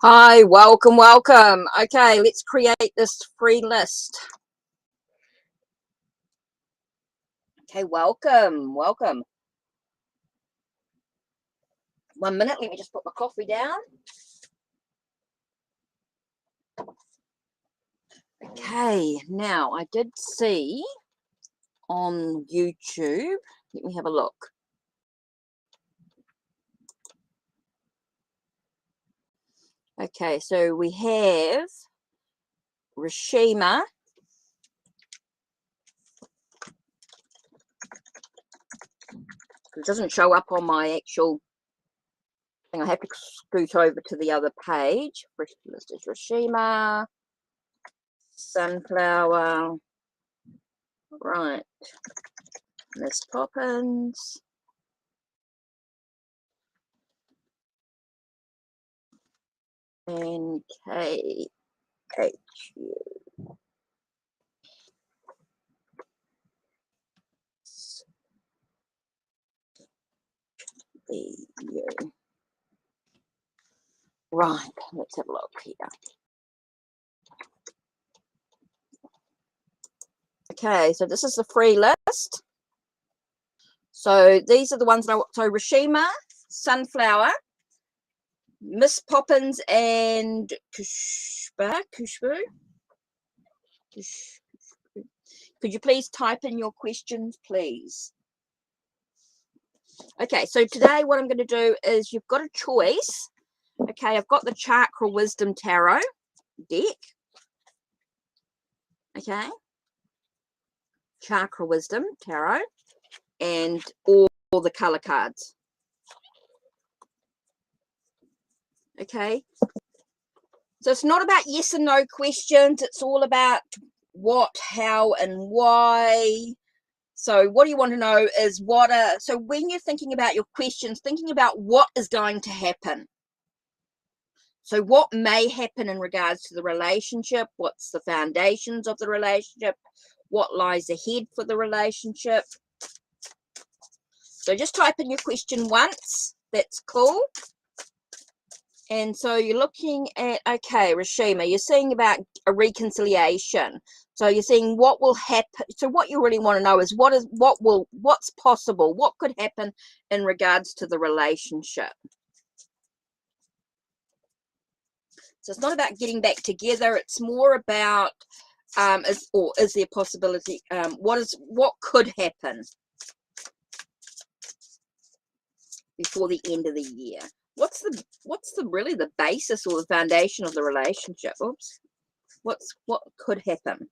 Hi, welcome, welcome. Okay, let's create this free list. Okay, welcome, welcome. 1 minute, let me just put my coffee down. Okay, now I did see on YouTube, let me have a look. Okay, so we have Rashima. It doesn't show up on my actual thing. I have to scoot over to the other page. This is Rashima, Sunflower, right. Miss Poppins. And KHU. Right, let's have a look here. Okay, so this is the free list. So these are the ones that I, so Rashima, Sunflower, Miss Poppins, and Khushbu. Could you please type in your questions, please? Okay, so today what I'm going to do is you've got a choice. Okay, I've got the Chakra Wisdom Tarot deck. Okay, Chakra Wisdom Tarot, and all the color cards. Okay, so it's not about yes and no questions. It's all about what, how, and why. So what do you want to know is what are, so when you're thinking about your questions, thinking about what is going to happen. So what may happen in regards to the relationship, what's the foundations of the relationship, what lies ahead for the relationship. So just type in your question once. That's cool. And so you're looking at, okay, Rashima, you're saying about a reconciliation. So you're saying what will happen. So what you really want to know is what's possible, what could happen in regards to the relationship. So it's not about getting back together. It's more about, is there a possibility? What could happen before the end of the year? What's the really the basis or the foundation of the relationship? Oops. What could happen?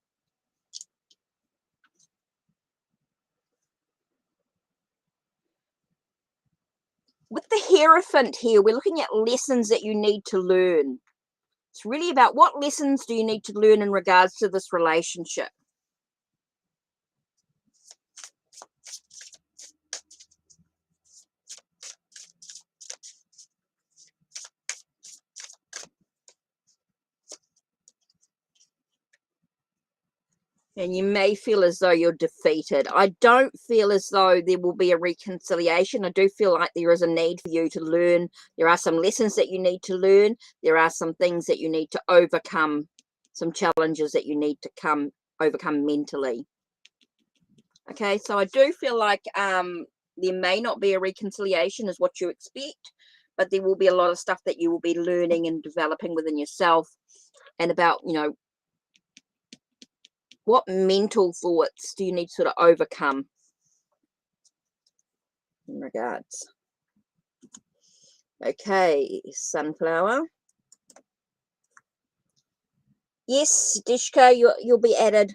With the Hierophant here, we're looking at lessons that you need to learn. It's really about what lessons do you need to learn in regards to this relationship. And you may feel as though you're defeated. I don't feel as though there will be a reconciliation. I do feel like there is a need for you to learn. There are some lessons that you need to learn. There are some things that you need to overcome, some challenges that you need to overcome mentally. Okay, so I do feel like there may not be a reconciliation is what you expect, but there will be a lot of stuff that you will be learning and developing within yourself, and about, you know, what mental thoughts do you need to sort of overcome in regards. Okay, Sunflower. Yes, Dishka, you'll be added.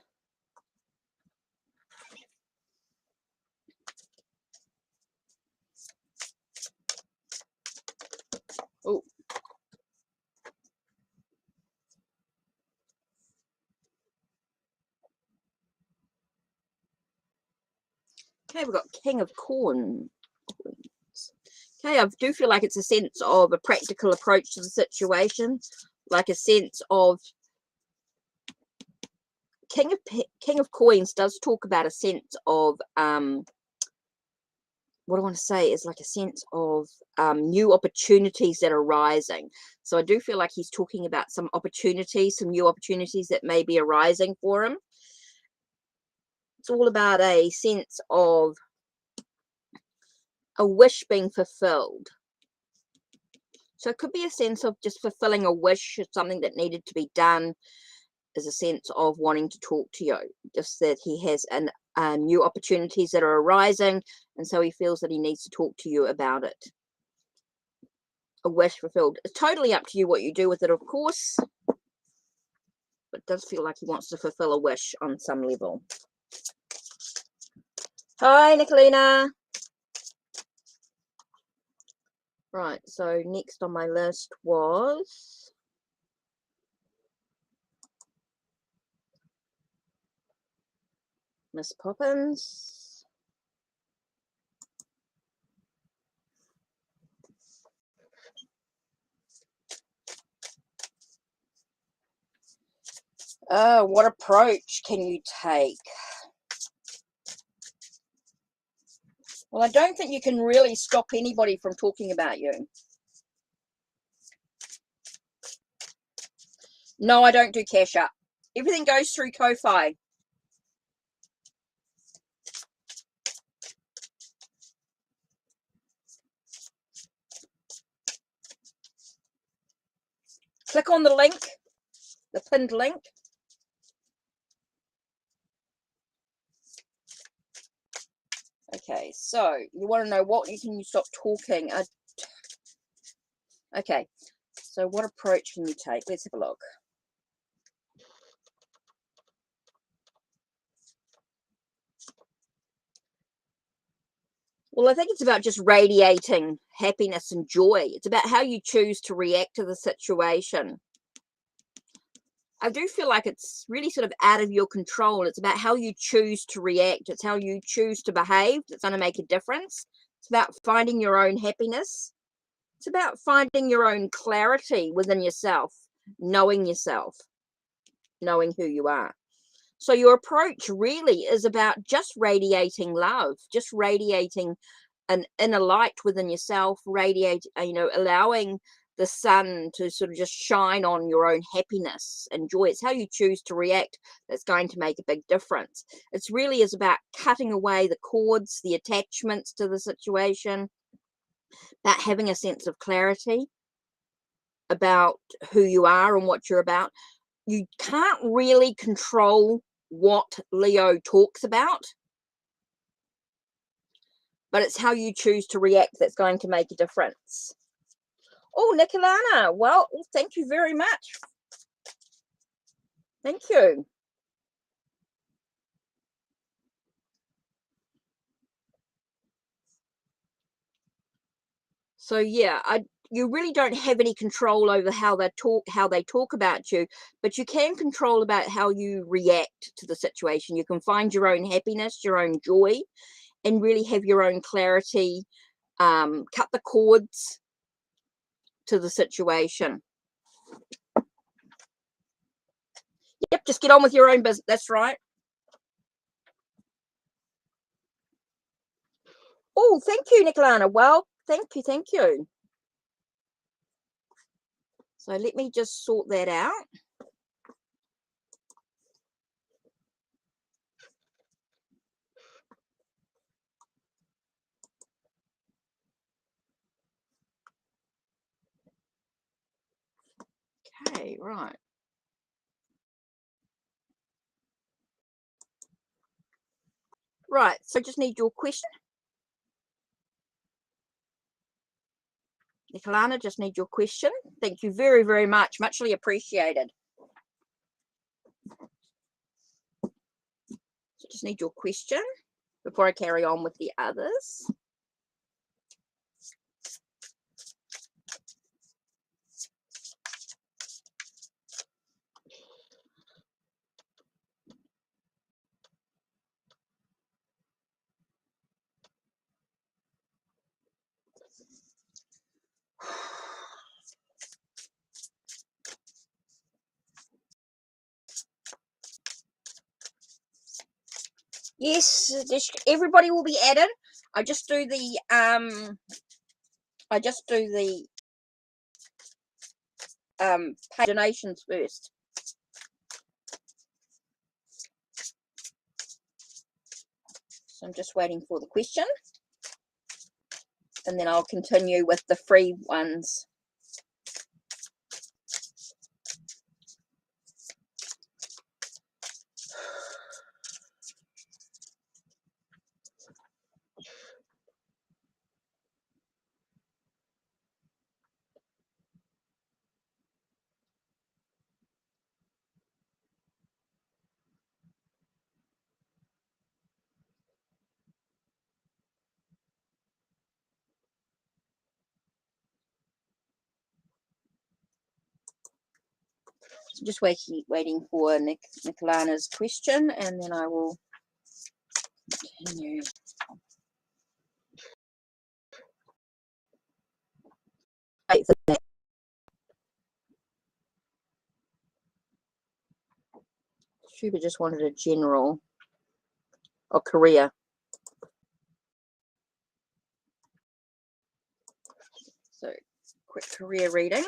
Oh. Okay, we've got King of Corn. Okay, I do feel like it's a sense of a practical approach to the situation, like a sense of King of Coins does talk about a sense of what I want to say is like a sense of new opportunities that are rising. So I do feel like he's talking about some opportunities, some new opportunities that may be arising for him. It's all about a sense of a wish being fulfilled. So it could be a sense of just fulfilling a wish, something that needed to be done, as a sense of wanting to talk to you. Just that he has new opportunities that are arising, and so he feels that he needs to talk to you about it. A wish fulfilled. It's totally up to you what you do with it, of course, but it does feel like he wants to fulfill a wish on some level. Hi, Nikalina. Right, so next on my list was Miss Poppins. What approach can you take? Well, I don't think you can really stop anybody from talking about you. No, I don't do Cash App. Everything goes through Ko-Fi. Click on the link, the pinned link. Okay, so you want to know what you can stop talking. Okay, so what approach can you take? Let's have a look. Well, I think it's about just radiating happiness and joy. It's about how you choose to react to the situation. I do feel like it's really sort of out of your control. It's about how you choose to react. It's how you choose to behave that's going to make a difference. It's about finding your own happiness. It's about finding your own clarity within yourself, knowing who you are. So your approach really is about just radiating love, just radiating an inner light within yourself, allowing the sun to sort of just shine on your own happiness and joy. It's how you choose to react that's going to make a big difference. It's really is about cutting away the cords, the attachments to the situation, about having a sense of clarity about who you are and what you're about. You can't really control what Leo talks about, but it's how you choose to react that's going to make a difference. Oh, Nikalina, well, thank you very much. Thank you. So yeah, you really don't have any control over how they talk about you, but you can control about how you react to the situation. You can find your own happiness, your own joy, and really have your own clarity. Cut the cords to the situation. Yep, just get on with your own business. That's right. Oh, thank you, Nikalina. Well, thank you. So let me just sort that out. Okay, right. Right, so just need your question. Nikalina, just need your question. Thank you very, very much. Muchly appreciated. So just need your question before I carry on with the others. Yes, everybody will be added. I just do the pay donations first. So I'm just waiting for the question, and then I'll continue with the free ones. So just waiting for Nikalina's question, and then I will continue. Wait for that. Shuba just wanted a general or career. So quick career reading.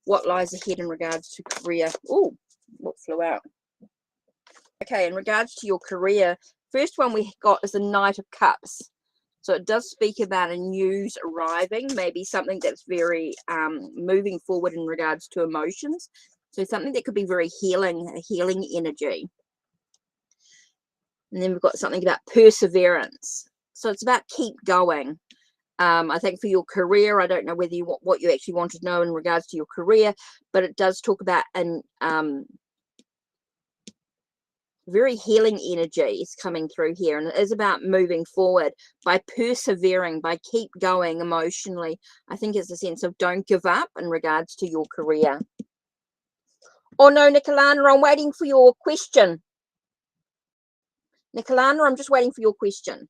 What lies ahead in regards to career? Oh, what flew out? Okay, in regards to your career, first one we got is the Knight of Cups. So it does speak about a news arriving, maybe something that's very moving forward in regards to emotions. So something that could be very healing, a healing energy. And then we've got something about perseverance. So it's about keep going. I think for your career, I don't know whether you what you actually want to know in regards to your career, but it does talk about an very healing energy is coming through here, and it is about moving forward by persevering, by keep going emotionally. I think it's a sense of don't give up in regards to your career. Oh no, Nikalina, I'm waiting for your question. Nikalina, I'm just waiting for your question.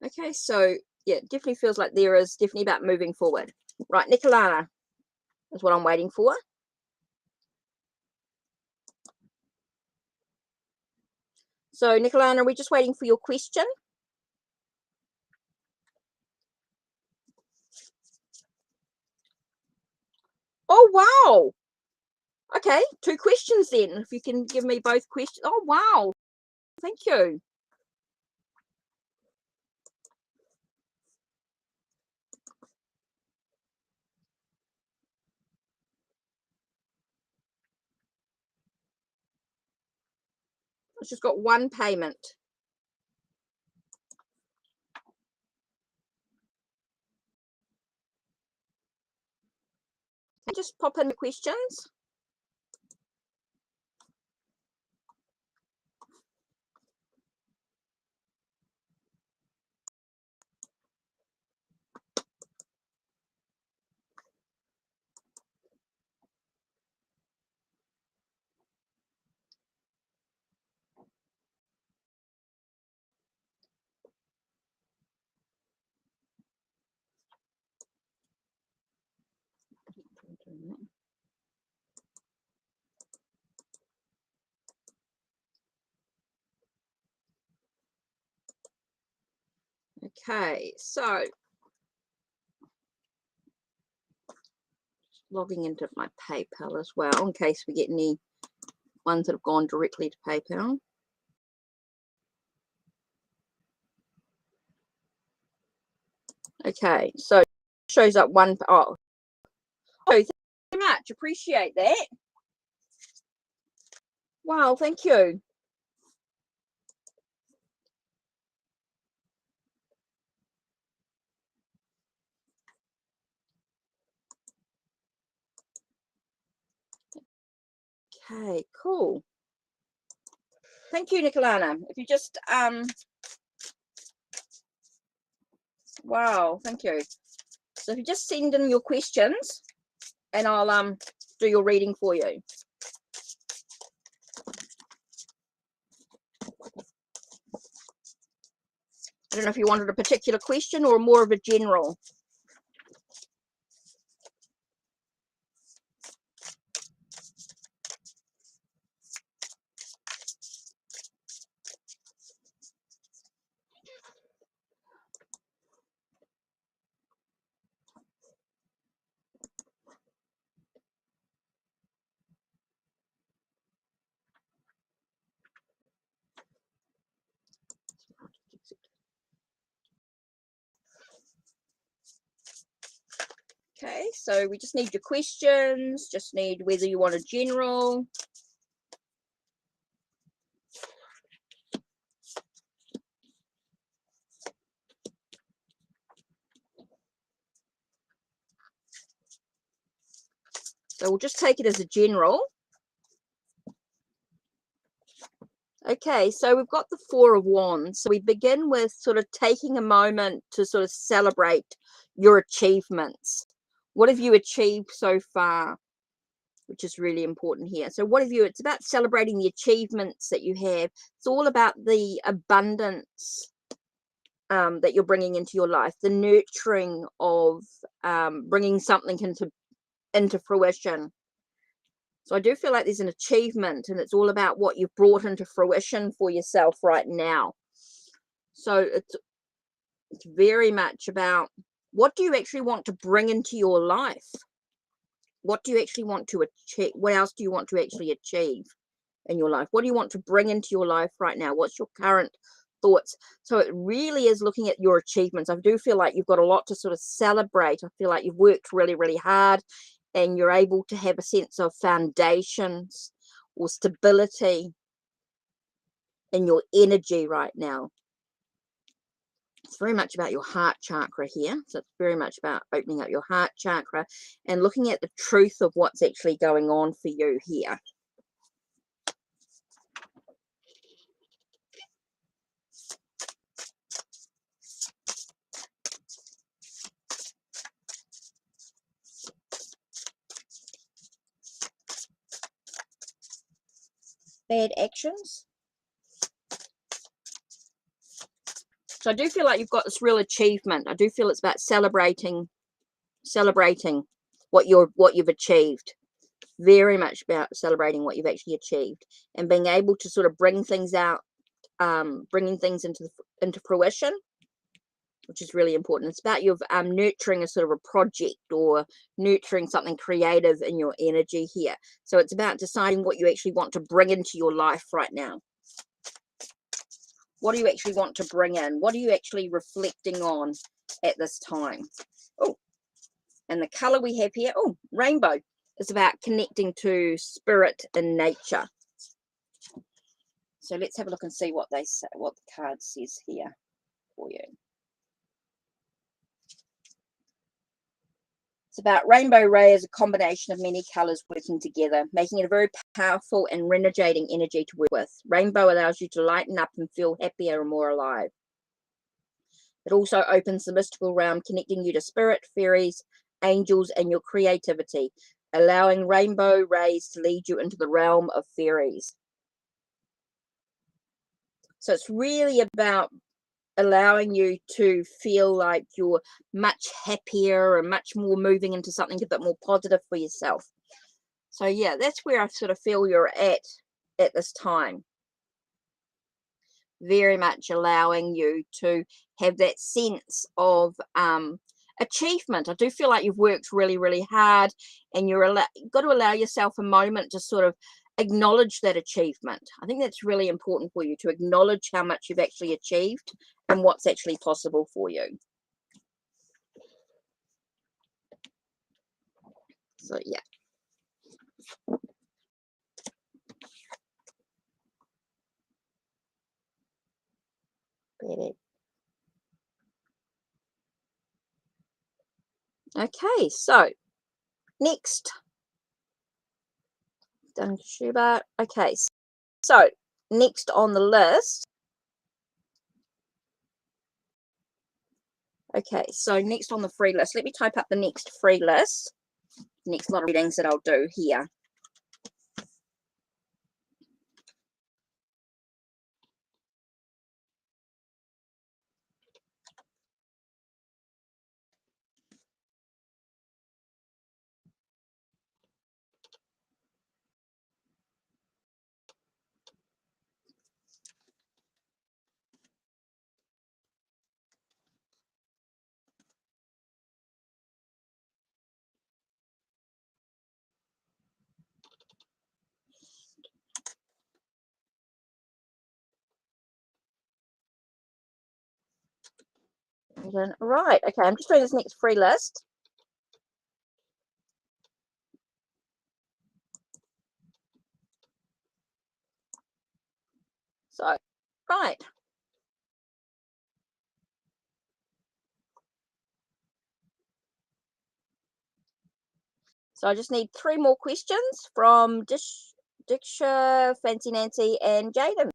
Okay, so yeah, it definitely feels like there is definitely about moving forward. Right, Nikalina is what I'm waiting for. So Nikalina, are we just waiting for your question? Oh wow. Okay, 2 questions then. If you can give me both questions. Oh wow. Thank you. It's just got one payment. Just pop in the questions. Okay, so logging into my PayPal as well in case we get any ones that have gone directly to PayPal. Okay, so shows up one. Oh, thank you very much. Appreciate that. Wow, thank you. Okay, cool. Thank you, Nikalina. If you just wow, thank you. So if you just send in your questions, and I'll do your reading for you. I don't know if you wanted a particular question or more of a general. Okay, so we just need your questions, just need whether you want a general. So we'll just take it as a general. Okay, so we've got the Four of Wands. So we begin with sort of taking a moment to sort of celebrate your achievements. What have you achieved so far? Which is really important here. So what have you, it's about celebrating the achievements that you have. It's all about the abundance that you're bringing into your life, the nurturing of bringing something into fruition. So I do feel like there's an achievement, and it's all about what you've brought into fruition for yourself right now. So it's very much about, what do you actually want to bring into your life? What do you actually want to achieve? What else do you want to actually achieve in your life? What do you want to bring into your life right now? What's your current thoughts? So it really is looking at your achievements. I do feel like you've got a lot to sort of celebrate. I feel like you've worked really, really hard, and you're able to have a sense of foundations or stability in your energy right now. It's very much about your heart chakra here. So it's very much about opening up your heart chakra and looking at the truth of what's actually going on for you here. Bad actions. So I do feel like you've got this real achievement. I do feel it's about celebrating what you've achieved. Very much about celebrating what you've actually achieved and being able to sort of bring things out, bringing things into fruition, which is really important. It's about you nurturing a sort of a project or nurturing something creative in your energy here. So it's about deciding what you actually want to bring into your life right now. What do you actually want to bring in? What are you actually reflecting on at this time? Oh, and the color we have here, oh, rainbow. It's about connecting to spirit and nature. So let's have a look and see what they say, what the card says here for you. It's about rainbow ray as a combination of many colors working together, making it a very powerful and rejuvenating energy to work with. Rainbow allows you to lighten up and feel happier and more alive. It also opens the mystical realm, connecting you to spirit, fairies, angels, and your creativity, allowing rainbow rays to lead you into the realm of fairies. So it's really about allowing you to feel like you're much happier and much more moving into something a bit more positive for yourself. So yeah, that's where I sort of feel you're at this time. Very much allowing you to have that sense of achievement. I do feel like you've worked really, really hard, and you've got to allow yourself a moment to sort of acknowledge that achievement. I think that's really important for you, to acknowledge how much you've actually achieved and what's actually possible for you. So yeah. Okay, so next, done Schubert. Okay, so next on the list. Okay, so next on the free list, let me type up the next free list. Next lot of readings that I'll do here. Right, okay, I'm just doing this next free list. So, right. So I just need 3 more questions from Diksha, FancyNancy, and Jaden.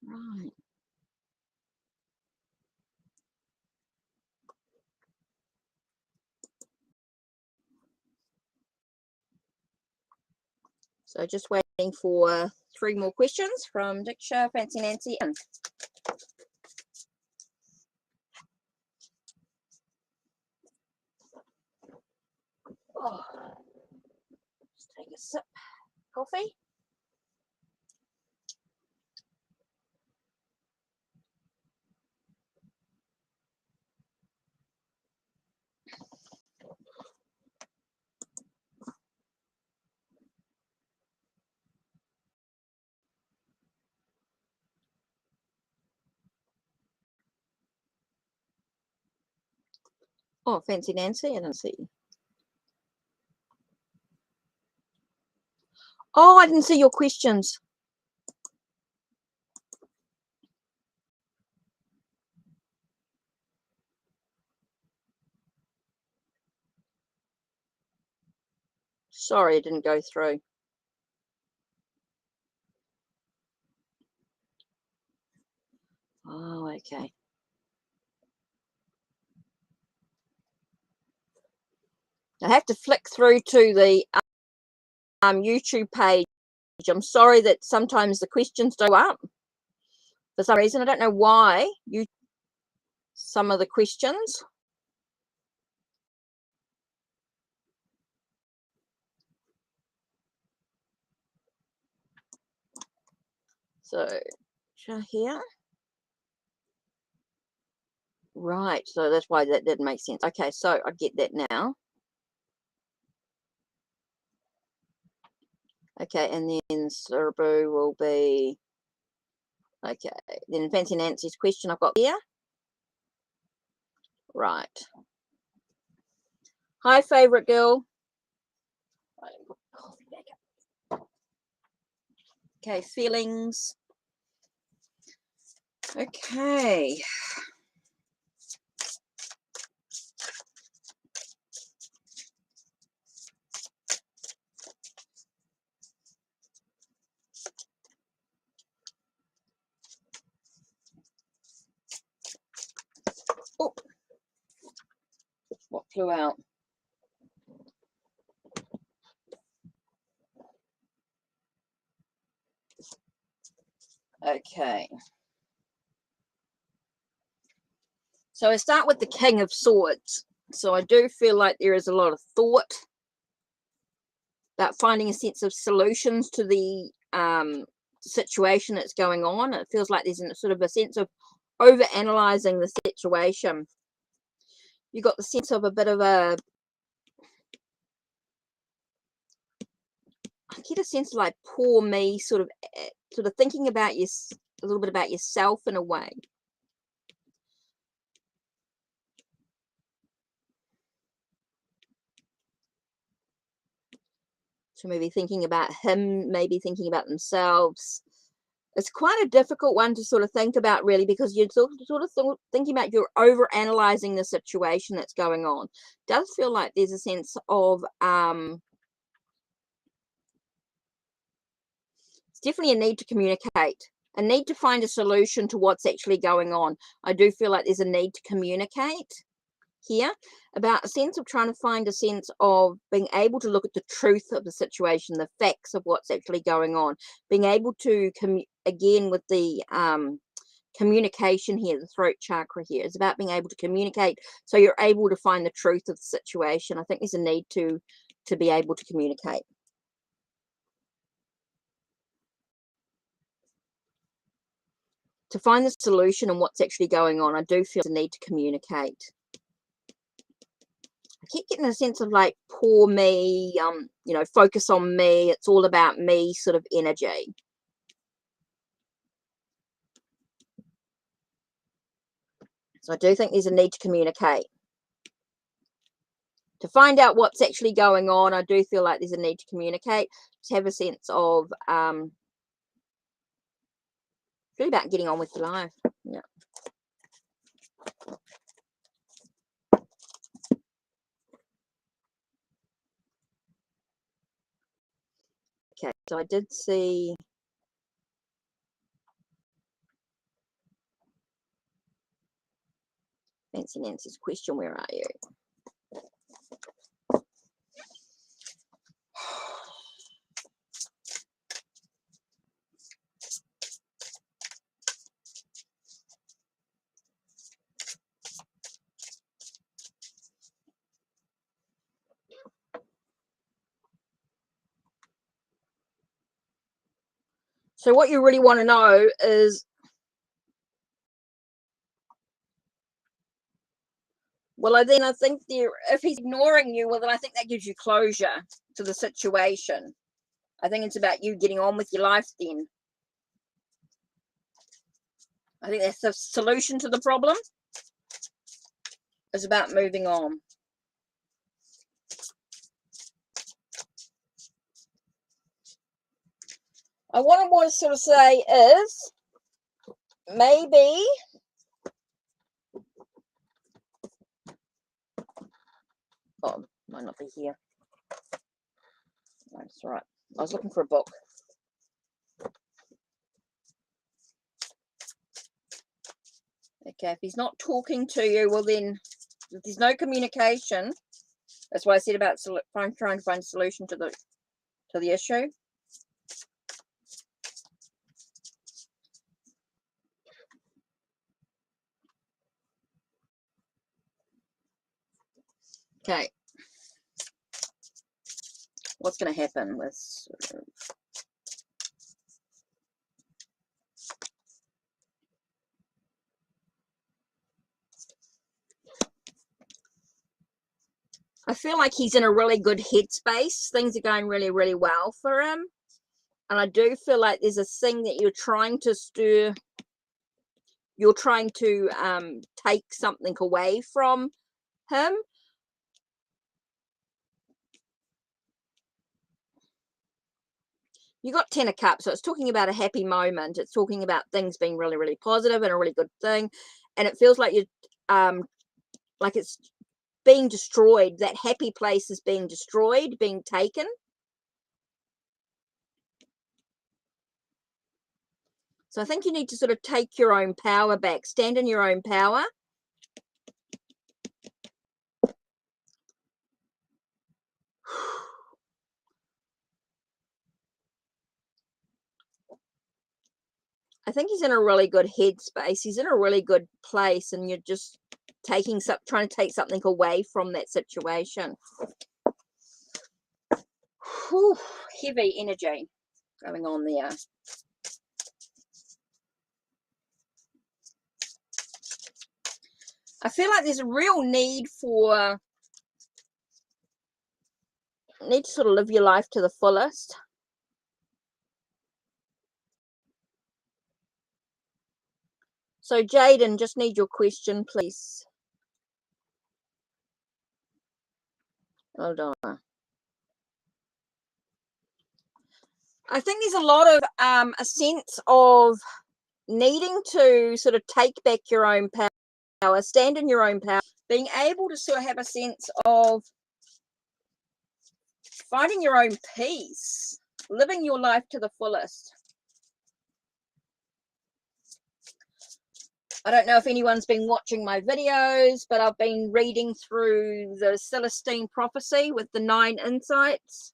Right. So just waiting for 3 more questions from Diksha, FancyNancy, and just take a sip of coffee. Oh, FancyNancy, I didn't see. Oh, I didn't see your questions. Sorry, it didn't go through. Oh, okay. I have to flick through to the YouTube page. I'm sorry that sometimes the questions don't go up for some reason. I don't know why. Some of the questions. So here. Right. So that's why that didn't make sense. Okay, so I get that now. Okay, and then Cerebro will be okay. Then FancyNancy's question I've got here. Right. Hi, favorite girl. Okay, feelings. Okay. Oh, what flew out? Okay. So I start with the King of Swords. So I do feel like there is a lot of thought about finding a sense of solutions to the situation that's going on. It feels like there's sort of a sense of over-analyzing the situation. You got the sense of a bit of a, I get a sense of like poor me, sort of thinking about a little bit about yourself in a way. So maybe thinking about him, maybe thinking about themselves. It's quite a difficult one to sort of think about, really, because you're sort of thinking about, you're over analyzing the situation that's going on. It does feel like there's a sense of it's definitely a need to communicate, a need to find a solution to what's actually going on. I do feel like there's a need to communicate here, about a sense of trying to find a sense of being able to look at the truth of the situation, the facts of what's actually going on, being able to again with the communication here, the throat chakra here is about being able to communicate, so you're able to find the truth of the situation. I think there's a need to be able to communicate, to find the solution and what's actually going on. I do feel the need to communicate. keep getting a sense of like, poor me, you know, focus on me, it's all about me sort of energy. So I do think there's a need to communicate. To find out what's actually going on, I do feel like there's a need to communicate, to have a sense of, it's really about getting on with your life. Yeah. Okay, so I did see FancyNancy's question. Where are you? So what you really want to know is, well, I think if he's ignoring you, well, then I think that gives you closure to the situation. I think it's about you getting on with your life then. I think that's the solution to the problem. It's about moving on. What I want to sort of say is, maybe might not be here. That's right. I was looking for a book. Okay, if he's not talking to you, well then, if there's no communication, that's why I said about trying to find a solution to the issue. Okay. What's going to happen with... I feel like he's in a really good headspace. Things are going really, really well for him. And I do feel like there's a thing that you're trying to stir. You're trying to take something away from him. You got 10 of Cups, so it's talking about a happy moment. It's talking about things being really, really positive and a really good thing. And it feels like you're, like it's being destroyed. That happy place is being destroyed, being taken. So I think you need to sort of take your own power back, stand in your own power. I think he's in a really good headspace. He's in a really good place, and you're just trying to take something away from that situation. Whew, heavy energy going on there. I feel like there's a real need to sort of live your life to the fullest. So Jaden, just need your question, please. Aldona. I think there's a lot of a sense of needing to sort of take back your own power, stand in your own power, being able to sort of have a sense of finding your own peace, living your life to the fullest. I don't know if anyone's been watching my videos, but I've been reading through the Celestine prophecy with the 9 insights.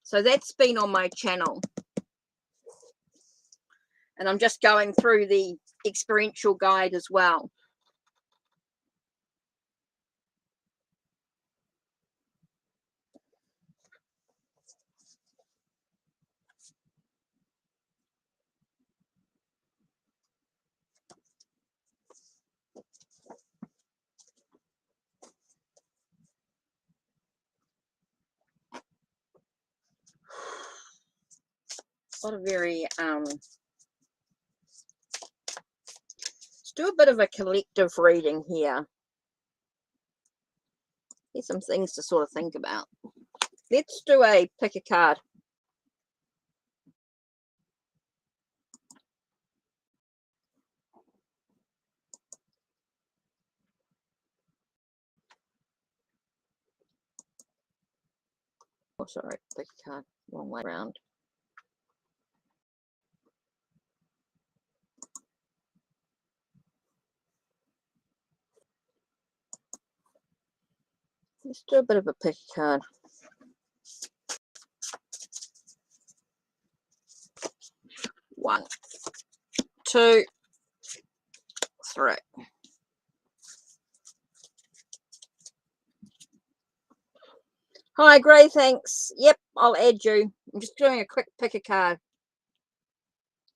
So that's been on my channel. And I'm just going through the experiential guide as well. Not a very let's do a bit of a collective reading here. Here's some things to sort of think about. Let's do a pick a card. Oh, sorry, pick a card. Wrong way around. Let's do a bit of a pick a card. One, two, three. Hi, Gray, thanks. Yep, I'll add you. I'm just doing a quick pick a card.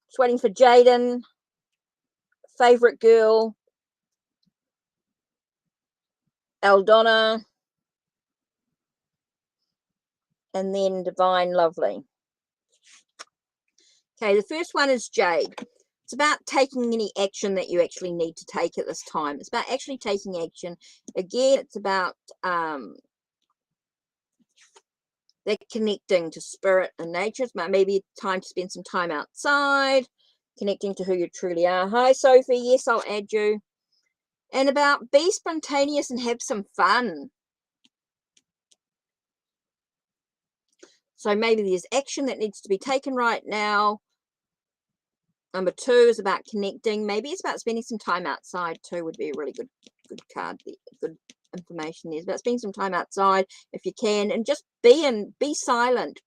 Just waiting for Jaden, Favorite Girl, Aldona, and then DivineLovely. Okay, the first one is Jade. It's about taking any action that you actually need to take at this time. It's about actually taking action. Again, it's about they're connecting to spirit and nature. It's maybe time to spend some time outside, connecting to who you truly are. Hi, Sophie. Yes, I'll add you. And about be spontaneous and have some fun. So maybe there's action that needs to be taken right now. Number 2 is about connecting. Maybe it's about spending some time outside too. Would be a really good card. Good information there. It's about spending some time outside if you can, and just be silent.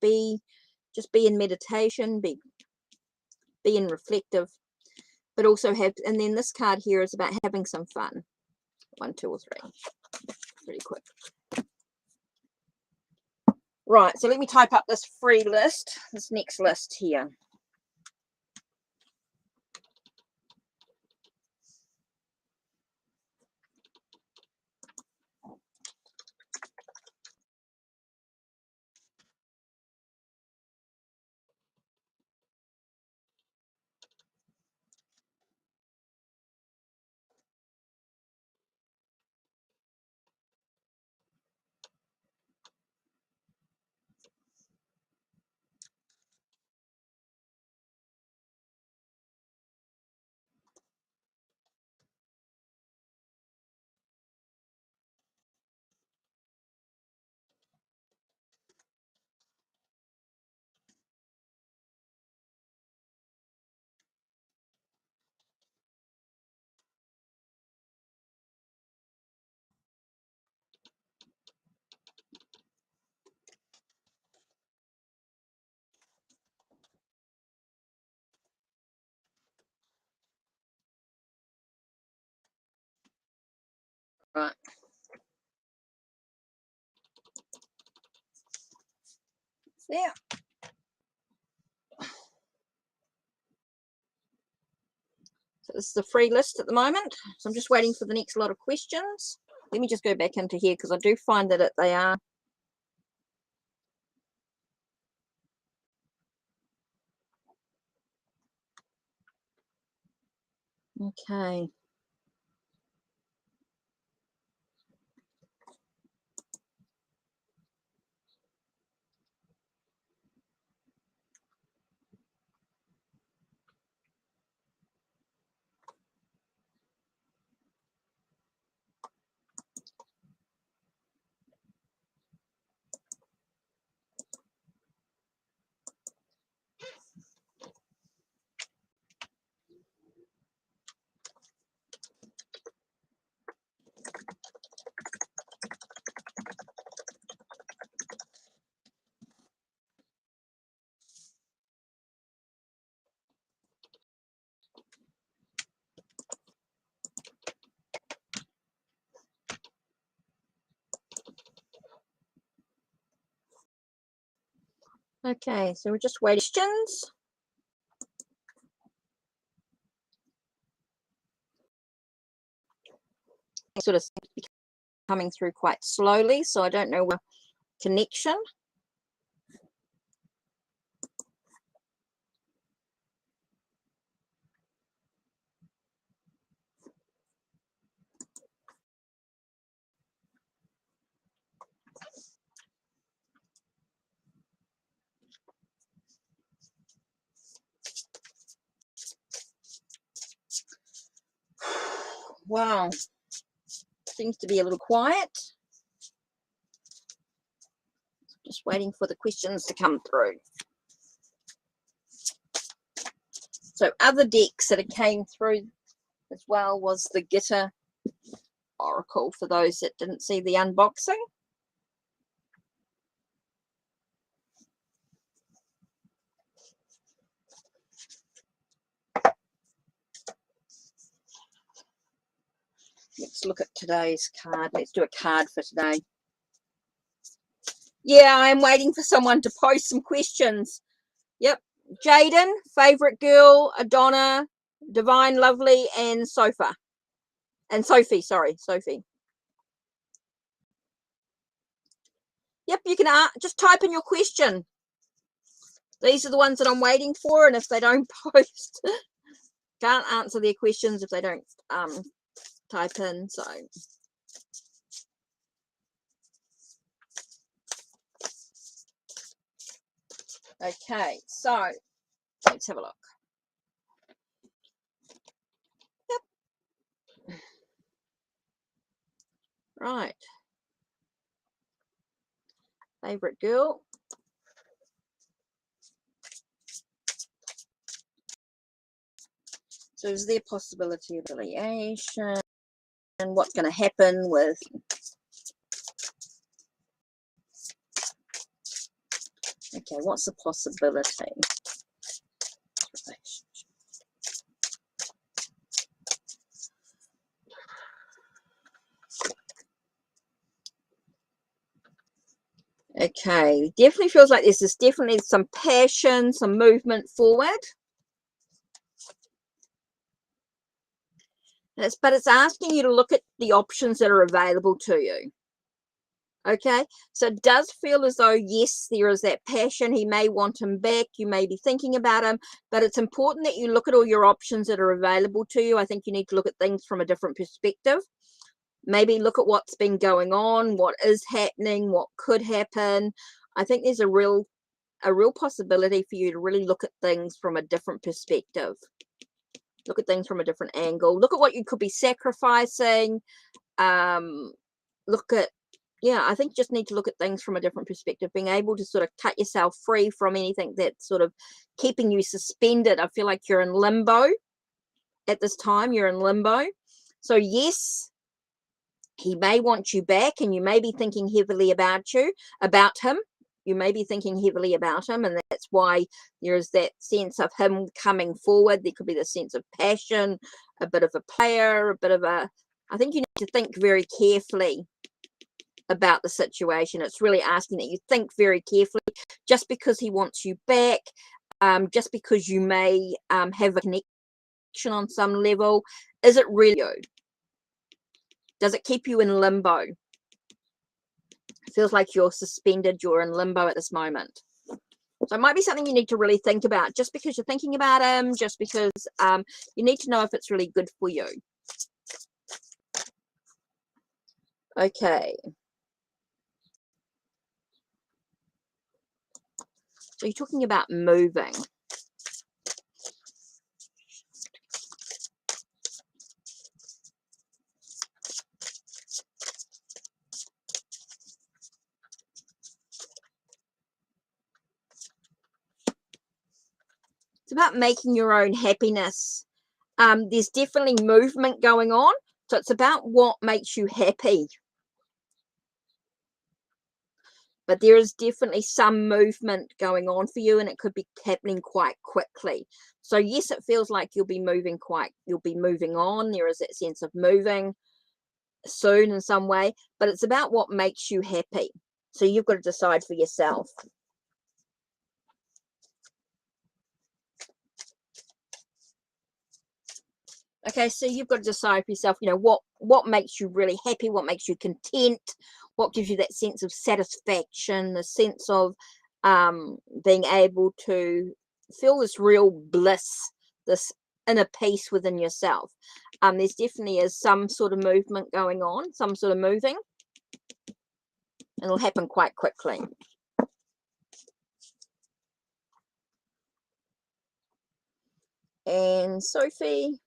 Just be in meditation. Be in reflective, but also have. And then this card here is about having some fun. 1, 2, or 3. Pretty quick. Right. So let me type up this free list. This next list here. Right. Yeah. So this is the free list at the moment. So I'm just waiting for the next lot of questions. Let me just go back into here because I do find that they are. Okay. Okay, so we're just waiting questions. Sort of coming through quite slowly, so I don't know what connection. Wow. Seems to be a little quiet. Just waiting for the questions to come through. So other decks that came through as well was the Gitter Oracle for those that didn't see the unboxing. Let's look at today's card. Let's do a card for today. Yeah, I'm waiting for someone to post some questions. Yep. Jaden, Favorite Girl, Aldona, DivineLovely, and Sophie. And Sophie, sorry, Sophie. Yep, you can just type in your question. These are the ones that I'm waiting for, and if they don't post, can't answer their questions if they don't type in. So okay, so let's have a look. Yep. Right. Favorite Girl. So is there possibility of affiliation? And what's going to happen with okay, what's the possibility? Okay, definitely feels like there's definitely some passion, some movement forward. But it's asking you to look at the options that are available to you. Okay, so it does feel as though, yes, there is that passion. He may want him back. You may be thinking about him, but it's important that you look at all your options that are available to you. I think you need to look at things from a different perspective. Maybe look at what's been going on, what is happening, what could happen. I think there's a real possibility for you to really look at things from a different perspective. Look at things from a different angle. Look at what you could be sacrificing. Look at, yeah, I think you just need to look at things from a different perspective, being able to sort of cut yourself free from anything that's sort of keeping you suspended. I feel like you're in limbo at this time. You're in limbo. So yes, he may want you back, and you may be thinking heavily about him. You may be thinking heavily about him, and that's why there is that sense of him coming forward. There could be the sense of passion, a bit of a player, a bit of a, I think you need to think very carefully about the situation. It's really asking that you think very carefully. Just because he wants you back, just because you may have a connection on some level, is it really you? Does it keep you in limbo? It feels like you're suspended, you're in limbo at this moment. So it might be something you need to really think about. Just because you're thinking about him, just because you need to know if it's really good for you. Okay. So you're talking about moving. It's about making your own happiness. There's definitely movement going on. So it's about what makes you happy. But there is definitely some movement going on for you, and it could be happening quite quickly. So yes, it feels like you'll be moving on. There is that sense of moving soon in some way, but it's about what makes you happy. So you've got to decide for yourself. Okay, so you've got to decide for yourself, you know, what makes you really happy, what makes you content, what gives you that sense of satisfaction, the sense of being able to feel this real bliss, this inner peace within yourself. There's definitely is some sort of movement going on, some sort of moving, and it'll happen quite quickly. And Sophie,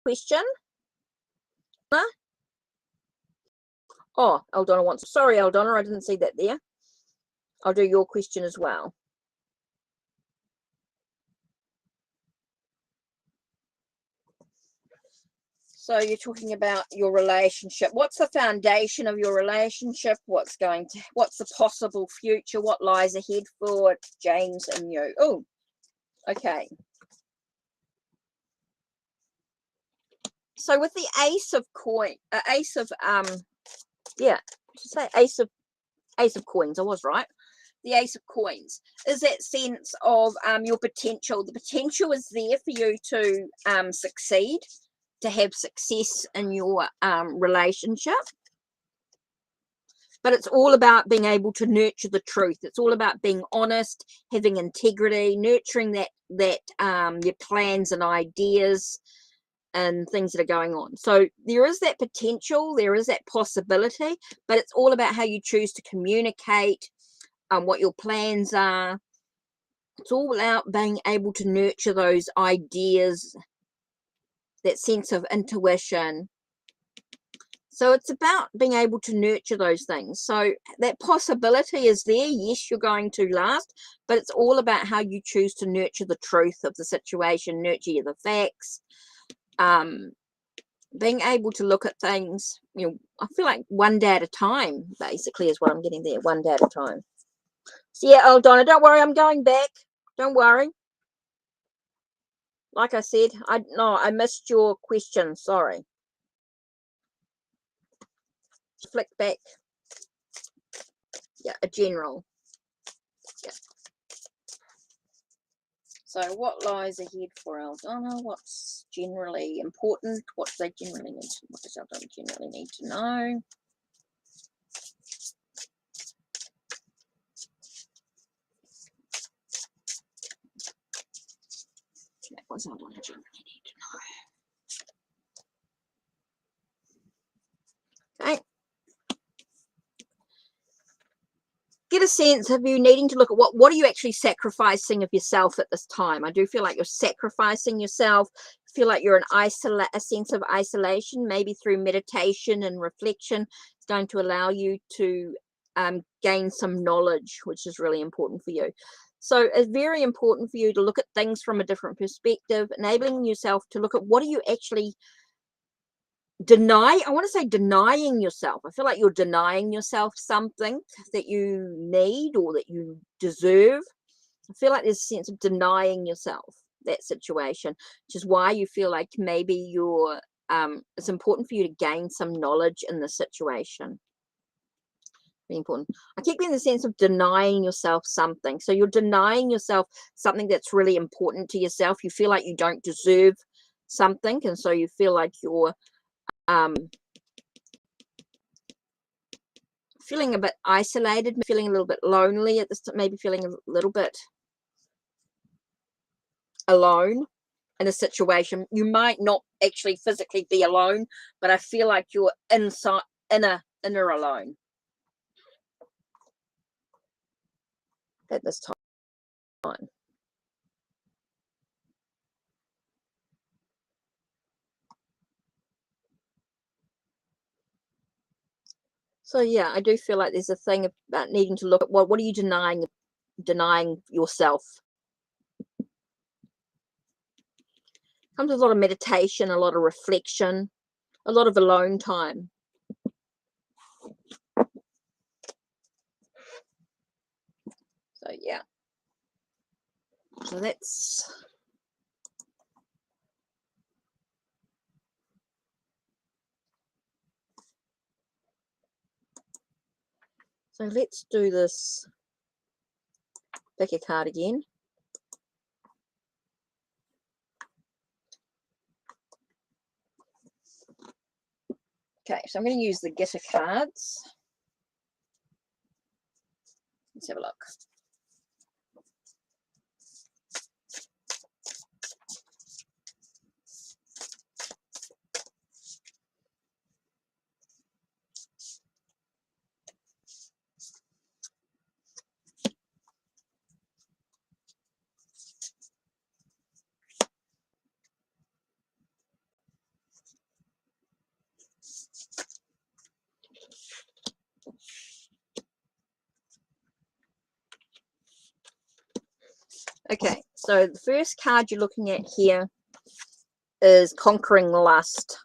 question? Oh, Aldona wants, sorry, Aldona, I didn't see that there. I'll do your question as well. So you're talking about your relationship. What's the foundation of your relationship? What's the possible future? What lies ahead for James and you? Oh, okay. So with the ace of coins, ace of coins, I was right. The ace of coins is that sense of your potential. The potential is there for you to succeed, to have success in your relationship. But it's all about being able to nurture the truth. It's all about being honest, having integrity, nurturing that your plans and ideas and things that are going on. So there is that potential, there is that possibility, but it's all about how you choose to communicate, what your plans are. It's all about being able to nurture those ideas, that sense of intuition. So it's about being able to nurture those things. So that possibility is there. Yes, you're going to last, but it's all about how you choose to nurture the truth of the situation, nurture the facts, being able to look at things, I feel like one day at a time, basically, is what I'm getting there, one day at a time. So yeah, Aldona, don't worry, I'm going back. Don't worry. Like I said, I missed your question. Sorry. Flick back. Yeah, a general. Yeah. So what lies ahead for Aldona? What's generally important? What does Aldona generally need to know? That was Aldona generally need to know. Okay. Get a sense of you needing to look at what are you actually sacrificing of yourself at this time. I do feel like you're sacrificing yourself. Feel like you're a sense of isolation, maybe through meditation and reflection. It's going to allow you to gain some knowledge, which is really important for you. So it's very important for you to look at things from a different perspective, enabling yourself to look at what are you actually denying yourself. I feel like you're denying yourself something that you need or that you deserve. I feel like there's a sense of denying yourself that situation, which is why you feel like maybe you're it's important for you to gain some knowledge in the situation. Really important. I keep getting the sense of denying yourself something. So you're denying yourself something that's really important to yourself. You feel like you don't deserve something, and so you feel like you're feeling a bit isolated, feeling a little bit lonely at this time, maybe feeling a little bit alone in a situation. You might not actually physically be alone, but I feel like you're inner alone at this time. So yeah, I do feel like there's a thing about needing to look at what are you denying yourself. Comes with a lot of meditation, a lot of reflection, a lot of alone time. So yeah. So that's so let's do this. Pick a card again. Okay, so I'm going to use the Gitter cards. Let's have a look. Okay, so the first card you're looking at here is Conquering Lust.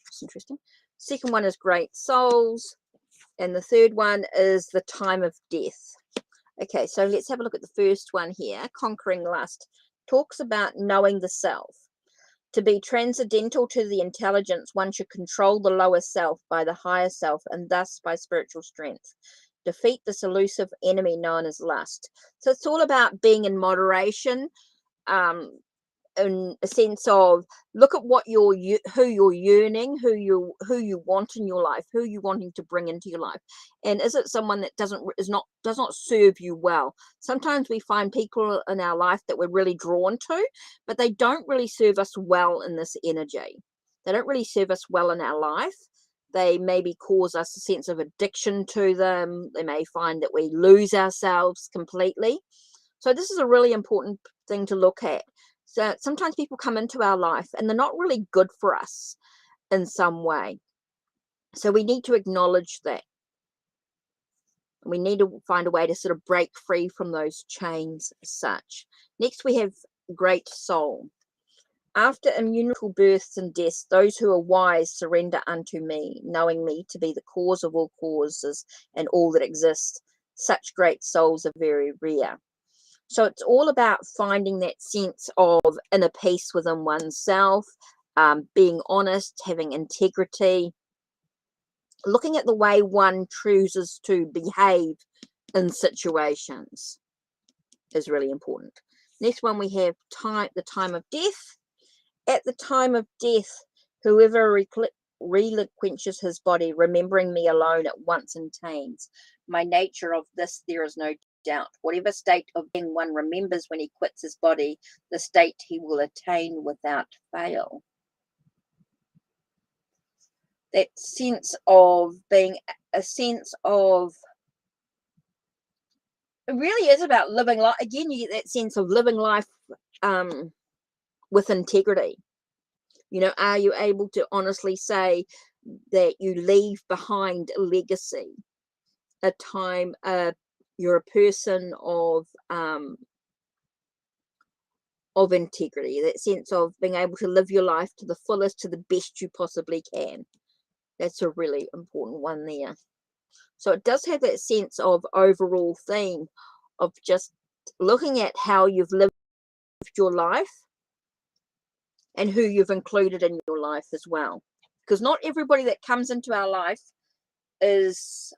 It's interesting. Second one is Great Souls. And the third one is The Time of Death. Okay, so let's have a look at the first one here. Conquering Lust talks about knowing the self. To be transcendental to the intelligence, one should control the lower self by the higher self, and thus by spiritual strength. Defeat this elusive enemy known as lust. So it's all about being in moderation, in a sense of look at what who you're yearning, who you want in your life, who you wanting to bring into your life, and is it someone that does not serve you well. Sometimes we find people in our life that we're really drawn to, but they don't really serve us well in this energy. They don't really serve us well in our life. They maybe cause us a sense of addiction to them. They may find that we lose ourselves completely. So this is a really important thing to look at. So sometimes people come into our life and they're not really good for us in some way. So we need to acknowledge that. We need to find a way to sort of break free from those chains as such. Next, we have Great Soul. After innumerable births and deaths, those who are wise surrender unto me, knowing me to be the cause of all causes and all that exists. Such great souls are very rare. So it's all about finding that sense of inner peace within oneself, being honest, having integrity, looking at the way one chooses to behave in situations is really important. Next one, we have the time of death. At the time of death, whoever relinquishes his body, remembering me alone at once attains. My nature of this there is no doubt. Whatever state of being one remembers when he quits his body, the state he will attain without fail. That sense of being a sense of, it really is about living life. Again, you get that sense of living life with integrity. You know, are you able to honestly say that you leave behind a legacy, a time, you're a person of integrity, that sense of being able to live your life to the fullest, to the best you possibly can. That's a really important one there. So it does have that sense of overall theme of just looking at how you've lived your life and who you've included in your life as well. Because not everybody that comes into our life is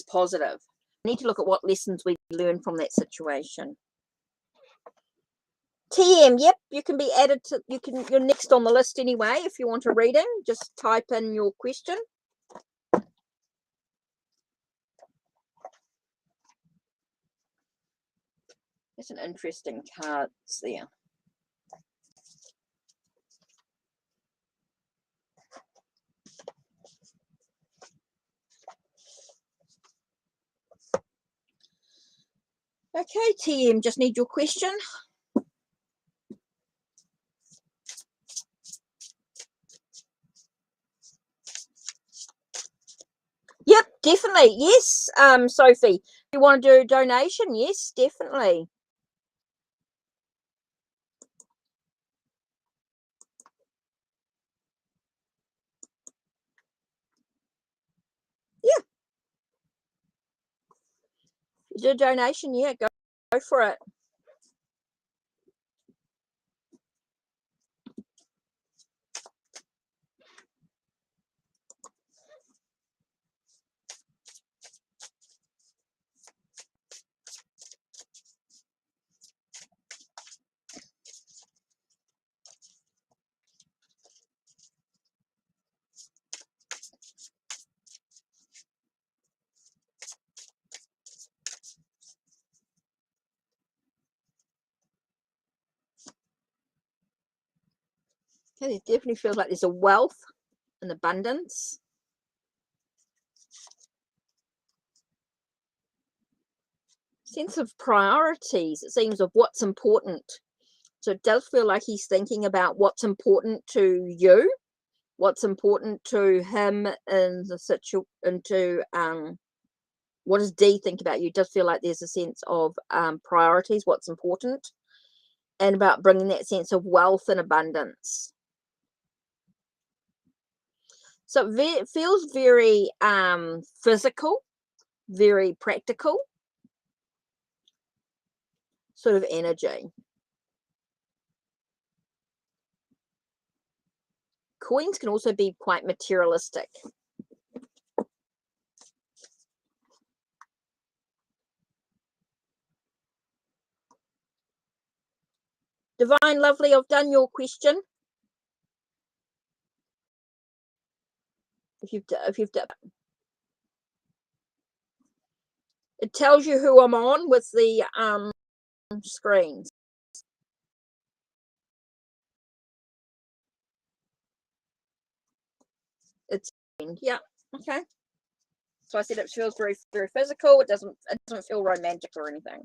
positive. We need to look at what lessons we learn from that situation. TM, yep, you can be added to, you're next on the list anyway. If you want a reading, just type in your question. There's an interesting cards there. Okay, TM, just need your question. Yep, definitely. Yes, Sophie, you want to do a donation? Yes, definitely. Yeah. Do a donation, yeah, go for it. Okay, it definitely feels like there's a wealth and abundance. Sense of priorities, it seems, of what's important. So it does feel like he's thinking about what's important to you, what's important to him in the situation, What does D think about you? It does feel like there's a sense of priorities, what's important, and about bringing that sense of wealth and abundance. So it feels very physical, very practical sort of energy. Coins can also be quite materialistic. DivineLovely, I've done your question. If you've done, it tells you who I'm on with the screens. It's, yeah, okay. So I said it feels very, very physical. It doesn't feel romantic or anything.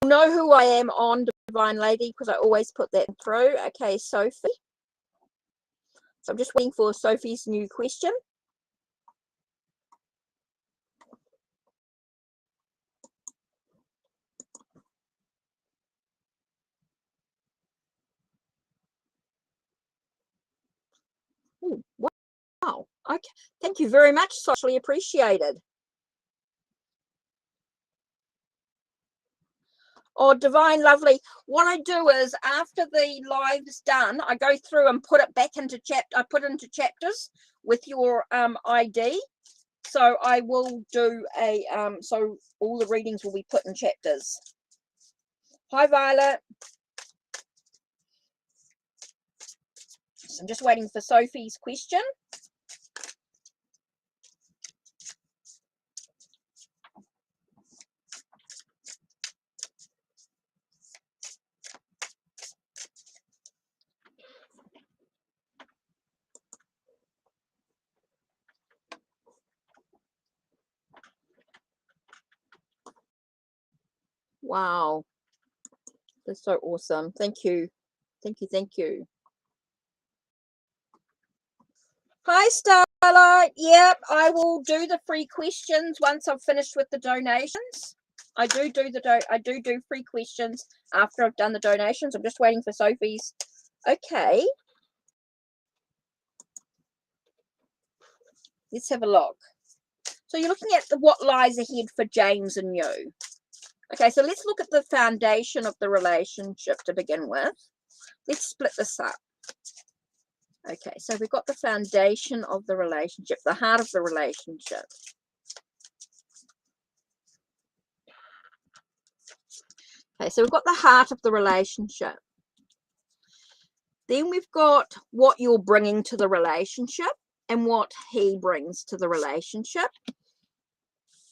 You know who I am on, Divine Lady, because I always put that through. Okay, Sophie. So I'm just waiting for Sophie's new question. Ooh, wow. Okay. Thank you very much. Socially appreciated. Oh, DivineLovely. What I do is after the live's done, I go through and put it back into I put into chapters with your ID. So I will do a so all the readings will be put in chapters. Hi, Violet. So I'm just waiting for Sophie's question. Wow. That's so awesome. Thank you. Thank you. Thank you. Hi, Starlight. Yep, I will do the free questions once I've finished with the donations. I do free questions after I've done the donations. I'm just waiting for Sophie's. Okay. Let's have a look. So you're looking at what lies ahead for James and you. Okay, so let's look at the foundation of the relationship to begin with. Let's split this up. Okay, so we've got the foundation of the relationship, the heart of the relationship. Okay, so we've got the heart of the relationship. Then we've got what you're bringing to the relationship and what he brings to the relationship.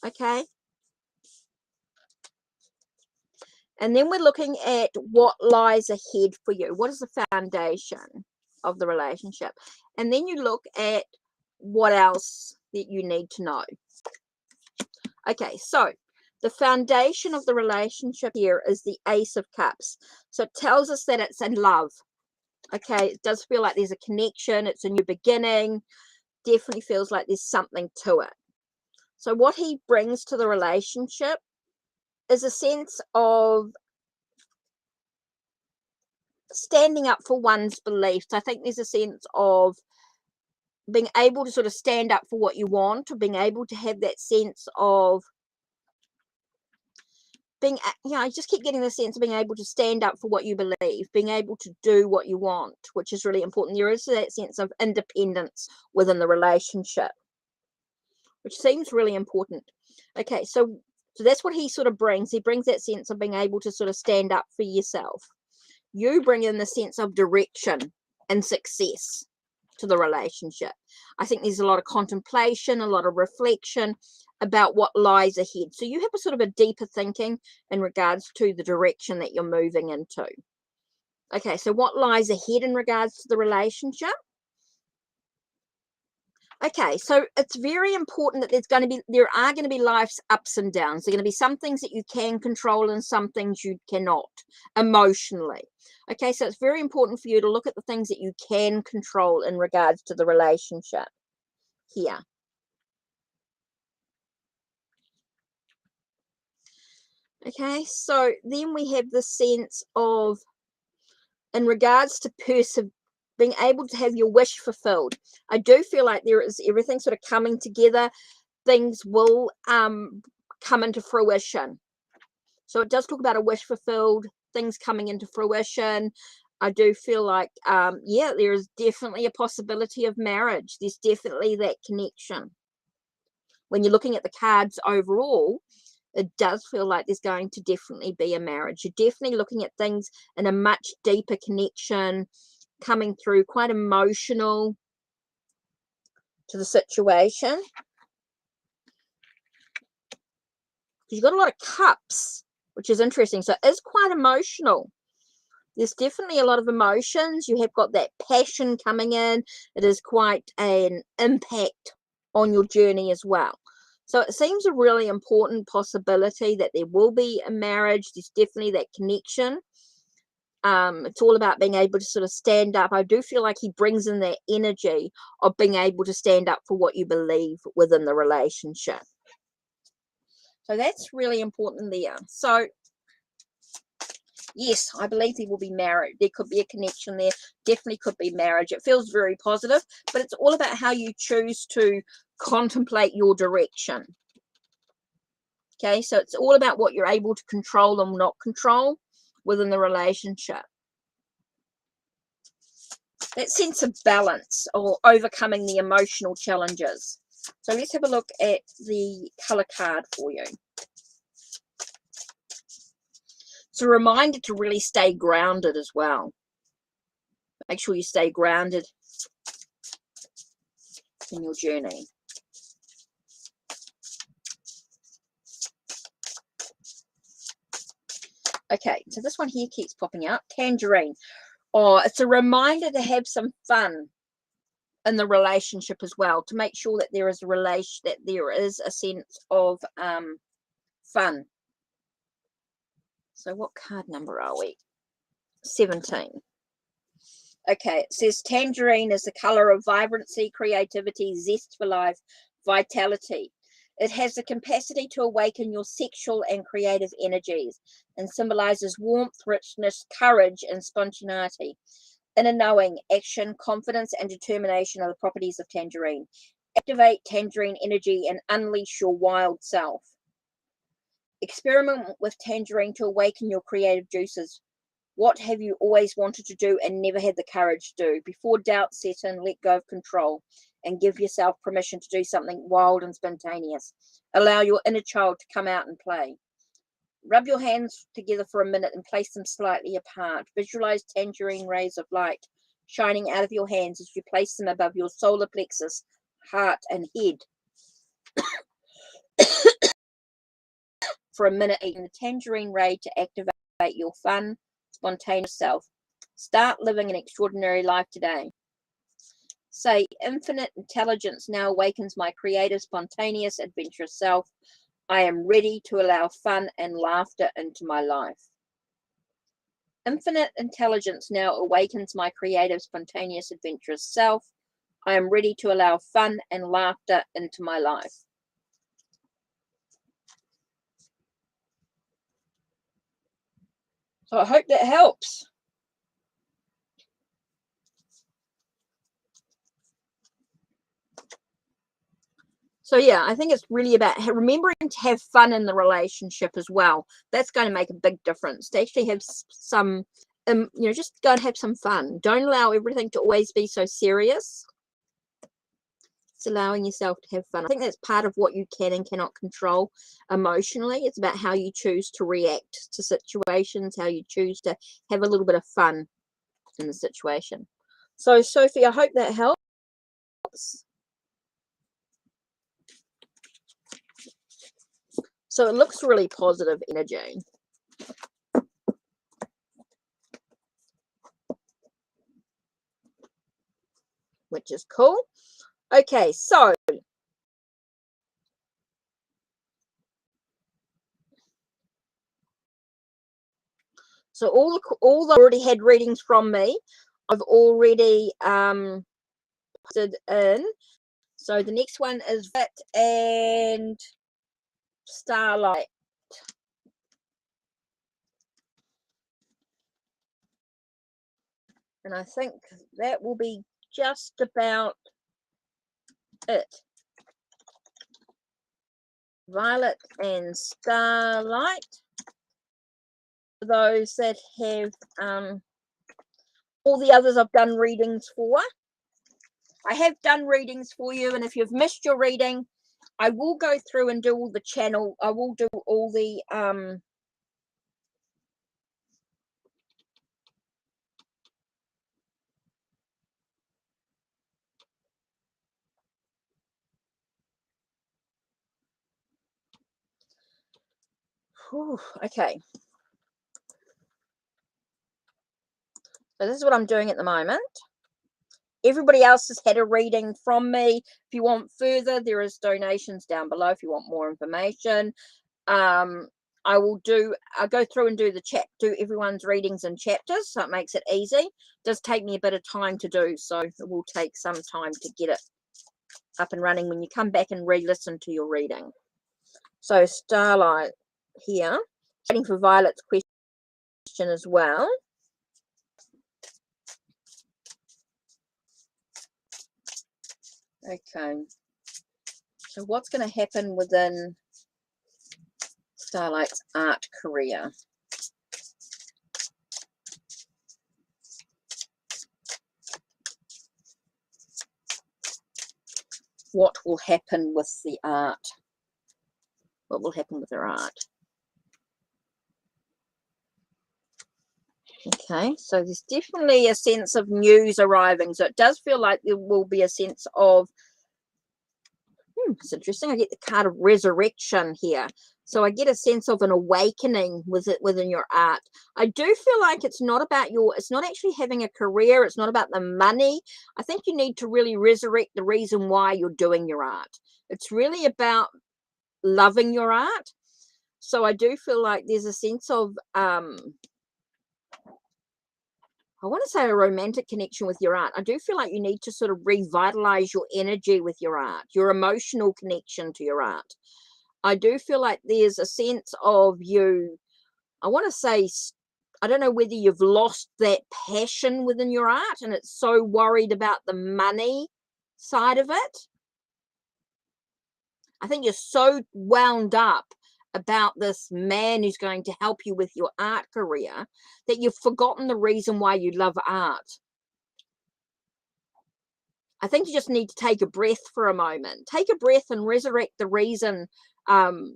Okay. And then we're looking at what lies ahead for you. What is the foundation of the relationship? And then you look at what else that you need to know. Okay, so the foundation of the relationship here is the Ace of Cups. So it tells us that it's in love. Okay, it does feel like there's a connection. It's a new beginning. Definitely feels like there's something to it. So what he brings to the relationship is a sense of standing up for one's beliefs. I think there's a sense of being able to sort of stand up for what you want, or being able to have that sense of being, I just keep getting the sense of being able to stand up for what you believe, being able to do what you want, which is really important. There is that sense of independence within the relationship, which seems really important. Okay, so that's what he sort of brings. He brings that sense of being able to sort of stand up for yourself. You bring in the sense of direction and success to the relationship. I think there's a lot of contemplation, a lot of reflection about what lies ahead. So you have a sort of a deeper thinking in regards to the direction that you're moving into. Okay, so what lies ahead in regards to the relationship? Okay, so it's very important that there are going to be life's ups and downs. There are going to be some things that you can control and some things you cannot emotionally. Okay, so it's very important for you to look at the things that you can control in regards to the relationship here. Okay, so then we have the sense of, in regards to being able to have your wish fulfilled. I do feel like there is everything sort of coming together. Things will come into fruition. So it does talk about a wish fulfilled, things coming into fruition. I do feel like, yeah, there is definitely a possibility of marriage. There's definitely that connection. When you're looking at the cards overall, it does feel like there's going to definitely be a marriage. You're definitely looking at things in a much deeper connection, coming through, quite emotional to the situation. You've got a lot of cups, which is interesting. So it is quite emotional. There's definitely a lot of emotions. You have got that passion coming in. It is quite an impact on your journey as well. So it seems a really important possibility that there will be a marriage. There's definitely that connection. It's all about being able to sort of stand up. I do feel like he brings in that energy of being able to stand up for what you believe within the relationship. So that's really important there. So yes, I believe they will be married. There could be a connection there. Definitely could be marriage. It feels very positive, but it's all about how you choose to contemplate your direction. Okay, so it's all about what you're able to control and not control within the relationship. That sense of balance or overcoming the emotional challenges. So let's have a look at the color card for you. It's a reminder to really stay grounded as well. Make sure you stay grounded in your journey. Okay, so this one here keeps popping up. Tangerine. Oh, it's a reminder to have some fun in the relationship as well, to make sure that there is a sense of fun. So what card number are we? 17. Okay, it says tangerine is the color of vibrancy, creativity, zest for life, vitality. It has the capacity to awaken your sexual and creative energies and symbolizes warmth, richness, courage, and spontaneity. Inner knowing, action, confidence, and determination are the properties of tangerine. Activate tangerine energy and unleash your wild self. Experiment with tangerine to awaken your creative juices. What have you always wanted to do and never had the courage to do? Before doubt set in, let go of control and give yourself permission to do something wild and spontaneous. Allow your inner child to come out and play. Rub your hands together for a minute and place them slightly apart. Visualize tangerine rays of light shining out of your hands as you place them above your solar plexus, heart, and head. For a minute, eating the tangerine ray to activate your fun, spontaneous self. Start living an extraordinary life today. Say, infinite intelligence now awakens my creative, spontaneous, adventurous self. I am ready to allow fun and laughter into my life. Infinite intelligence now awakens my creative, spontaneous, adventurous self. I am ready to allow fun and laughter into my life. So I hope that helps. So yeah, I think it's really about remembering to have fun in the relationship as well. That's going to make a big difference. To actually have some, just go and have some fun. Don't allow everything to always be so serious. It's allowing yourself to have fun. I think that's part of what you can and cannot control emotionally. It's about how you choose to react to situations, how you choose to have a little bit of fun in the situation. So Sophie, I hope that helps. So it looks really positive energy. Which is cool. Okay, so all the already had readings from me. I've already put in. So the next one is Vit and Starlight. And I think that will be just about it. Violet and Starlight. For those that have all the others I've done readings for. I have done readings for you, and if you've missed your reading, I will go through and do all the channel. I will do all the okay. So this is what I'm doing at the moment. Everybody else has had a reading from me. If you want further, there is donations down below if you want more information. I'll go through and do everyone's readings in chapters, so it makes it easy. It does take me a bit of time to do, so it will take some time to get it up and running when you come back and re-listen to your reading. So Starlight here, waiting for Violet's question as well. Okay, so what's going to happen within Starlight's art career? What will happen with the art? What will happen with her art? Okay, so there's definitely a sense of news arriving. So it does feel like there will be a sense of, it's interesting. I get the card of resurrection here. So I get a sense of an awakening within your art. I do feel like it's not actually having a career. It's not about the money. I think you need to really resurrect the reason why you're doing your art. It's really about loving your art. So I do feel like there's a sense of, I want to say a romantic connection with your art. I do feel like you need to sort of revitalize your energy with your art, your emotional connection to your art. I do feel like there's a sense of you, I want to say, I don't know whether you've lost that passion within your art and it's so worried about the money side of it. I think you're so wound up about this man who's going to help you with your art career that you've forgotten the reason why you love art. I think you just need to take a breath for a moment. Take a breath and resurrect the reason, reconnect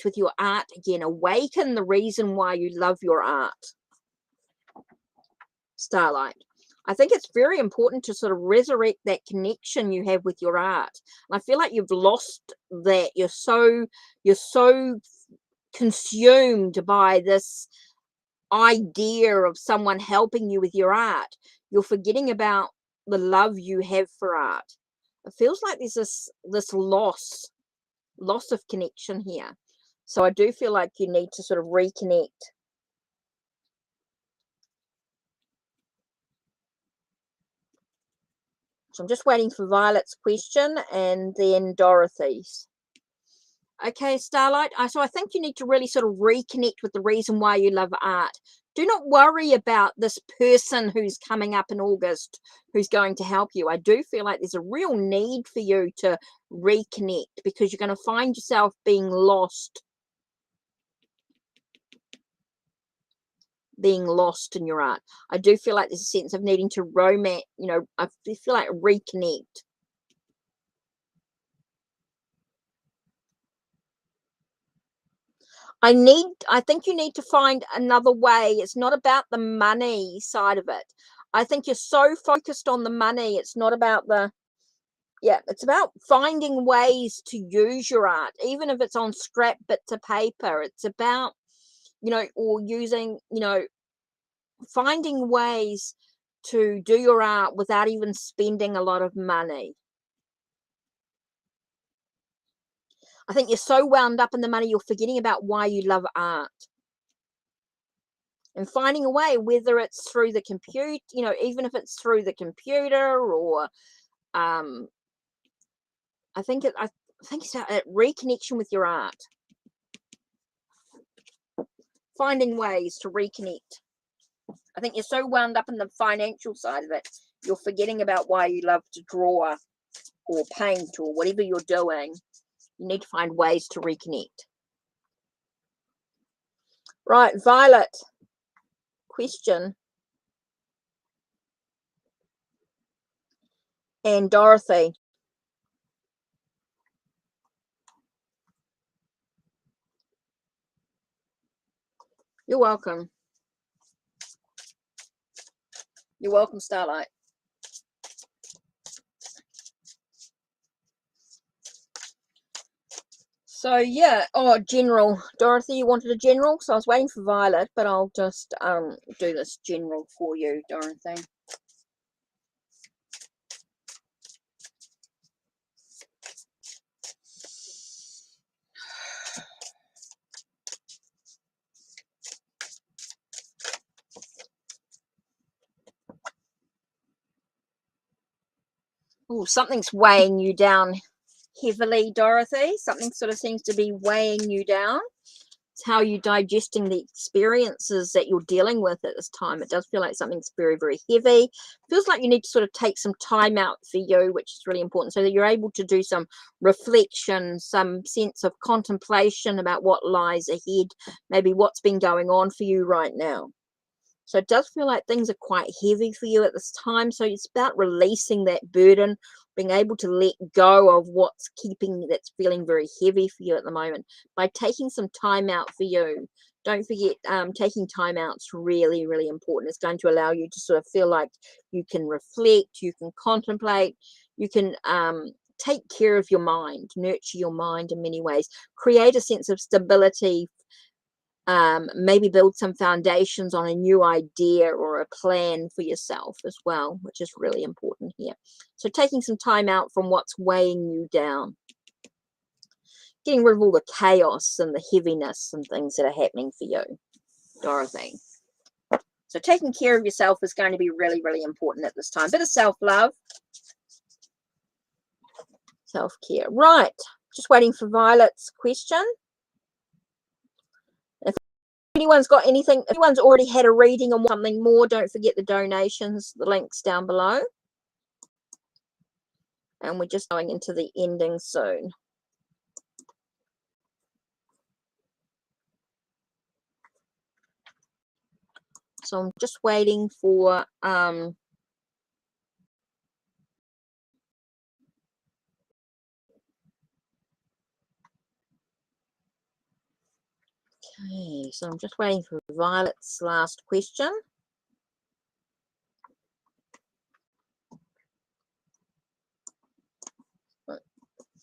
with your art again. Awaken the reason why you love your art. Starlight. I think it's very important to sort of resurrect that connection you have with your art. And I feel like you've lost that. You're so consumed by this idea of someone helping you with your art. You're forgetting about the love you have for art. It feels like there's this loss of connection here. So I do feel like you need to sort of reconnect. So I'm just waiting for Violet's question and then Dorothy's. Okay, Starlight. So I think you need to really sort of reconnect with the reason why you love art. Do not worry about this person who's coming up in August who's going to help you. I do feel like there's a real need for you to reconnect because you're going to find yourself being lost in your art. I do feel like there's a sense of needing to I feel like reconnect. I think you need to find another way. It's not about the money side of it. I think you're so focused on the money. It's not about it's about finding ways to use your art, even if it's on scrap bits of paper. It's about, or using, finding ways to do your art without even spending a lot of money. I think you're so wound up in the money, you're forgetting about why you love art. And finding a way, whether it's through the computer, even if it's through the computer or, I think it's a reconnection with your art. Finding ways to reconnect. I think you're so wound up in the financial side of it, you're forgetting about why you love to draw or paint or whatever you're doing. You need to find ways to reconnect. Right, Violet. Question. And Dorothy. You're welcome. You're welcome, Starlight. So yeah, oh, general. Dorothy, you wanted a general? So I was waiting for Violet, but I'll just do this general for you, Dorothy. Oh, something's weighing you down heavily, Dorothy. Something sort of seems to be weighing you down. It's how you're digesting the experiences that you're dealing with at this time. It does feel like something's very, very heavy. It feels like you need to sort of take some time out for you, which is really important, so that you're able to do some reflection, some sense of contemplation about what lies ahead, maybe what's been going on for you right now. So it does feel like things are quite heavy for you at this time. So it's about releasing that burden, being able to let go of what's that's feeling very heavy for you at the moment by taking some time out for you. Don't forget, taking time out is really, really important. It's going to allow you to sort of feel like you can reflect, you can contemplate, you can take care of your mind, nurture your mind in many ways, create a sense of stability. Maybe build some foundations on a new idea or a plan for yourself as well, which is really important here. So taking some time out from what's weighing you down, getting rid of all the chaos and the heaviness and things that are happening for you, Dorothy. So taking care of yourself is going to be really, really important at this time. Bit of self-love, self-care. Right, just waiting for Violet's question. Anyone's got anything, if anyone's already had a reading and something more, don't forget the donations, the links down below. And we're just going into the ending soon. So I'm just waiting for okay, so I'm just waiting for Violet's last question.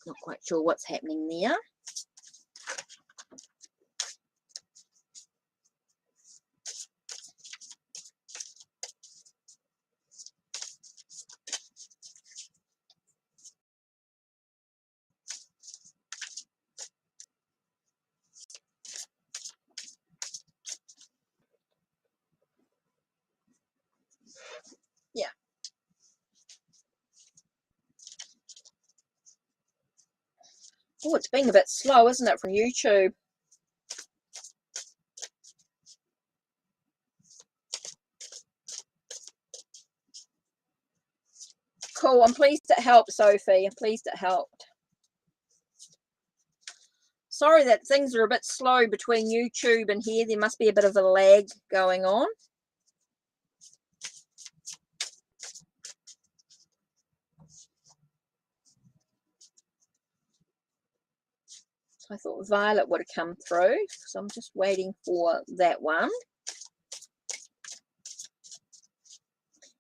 Not quite sure what's happening there. Yeah. Oh, it's been a bit slow, isn't it, from YouTube? Cool. I'm pleased it helped, Sophie. I'm pleased it helped. Sorry that things are a bit slow between YouTube and here. There must be a bit of a lag going on. So I thought Violet would have come through. So I'm just waiting for that one.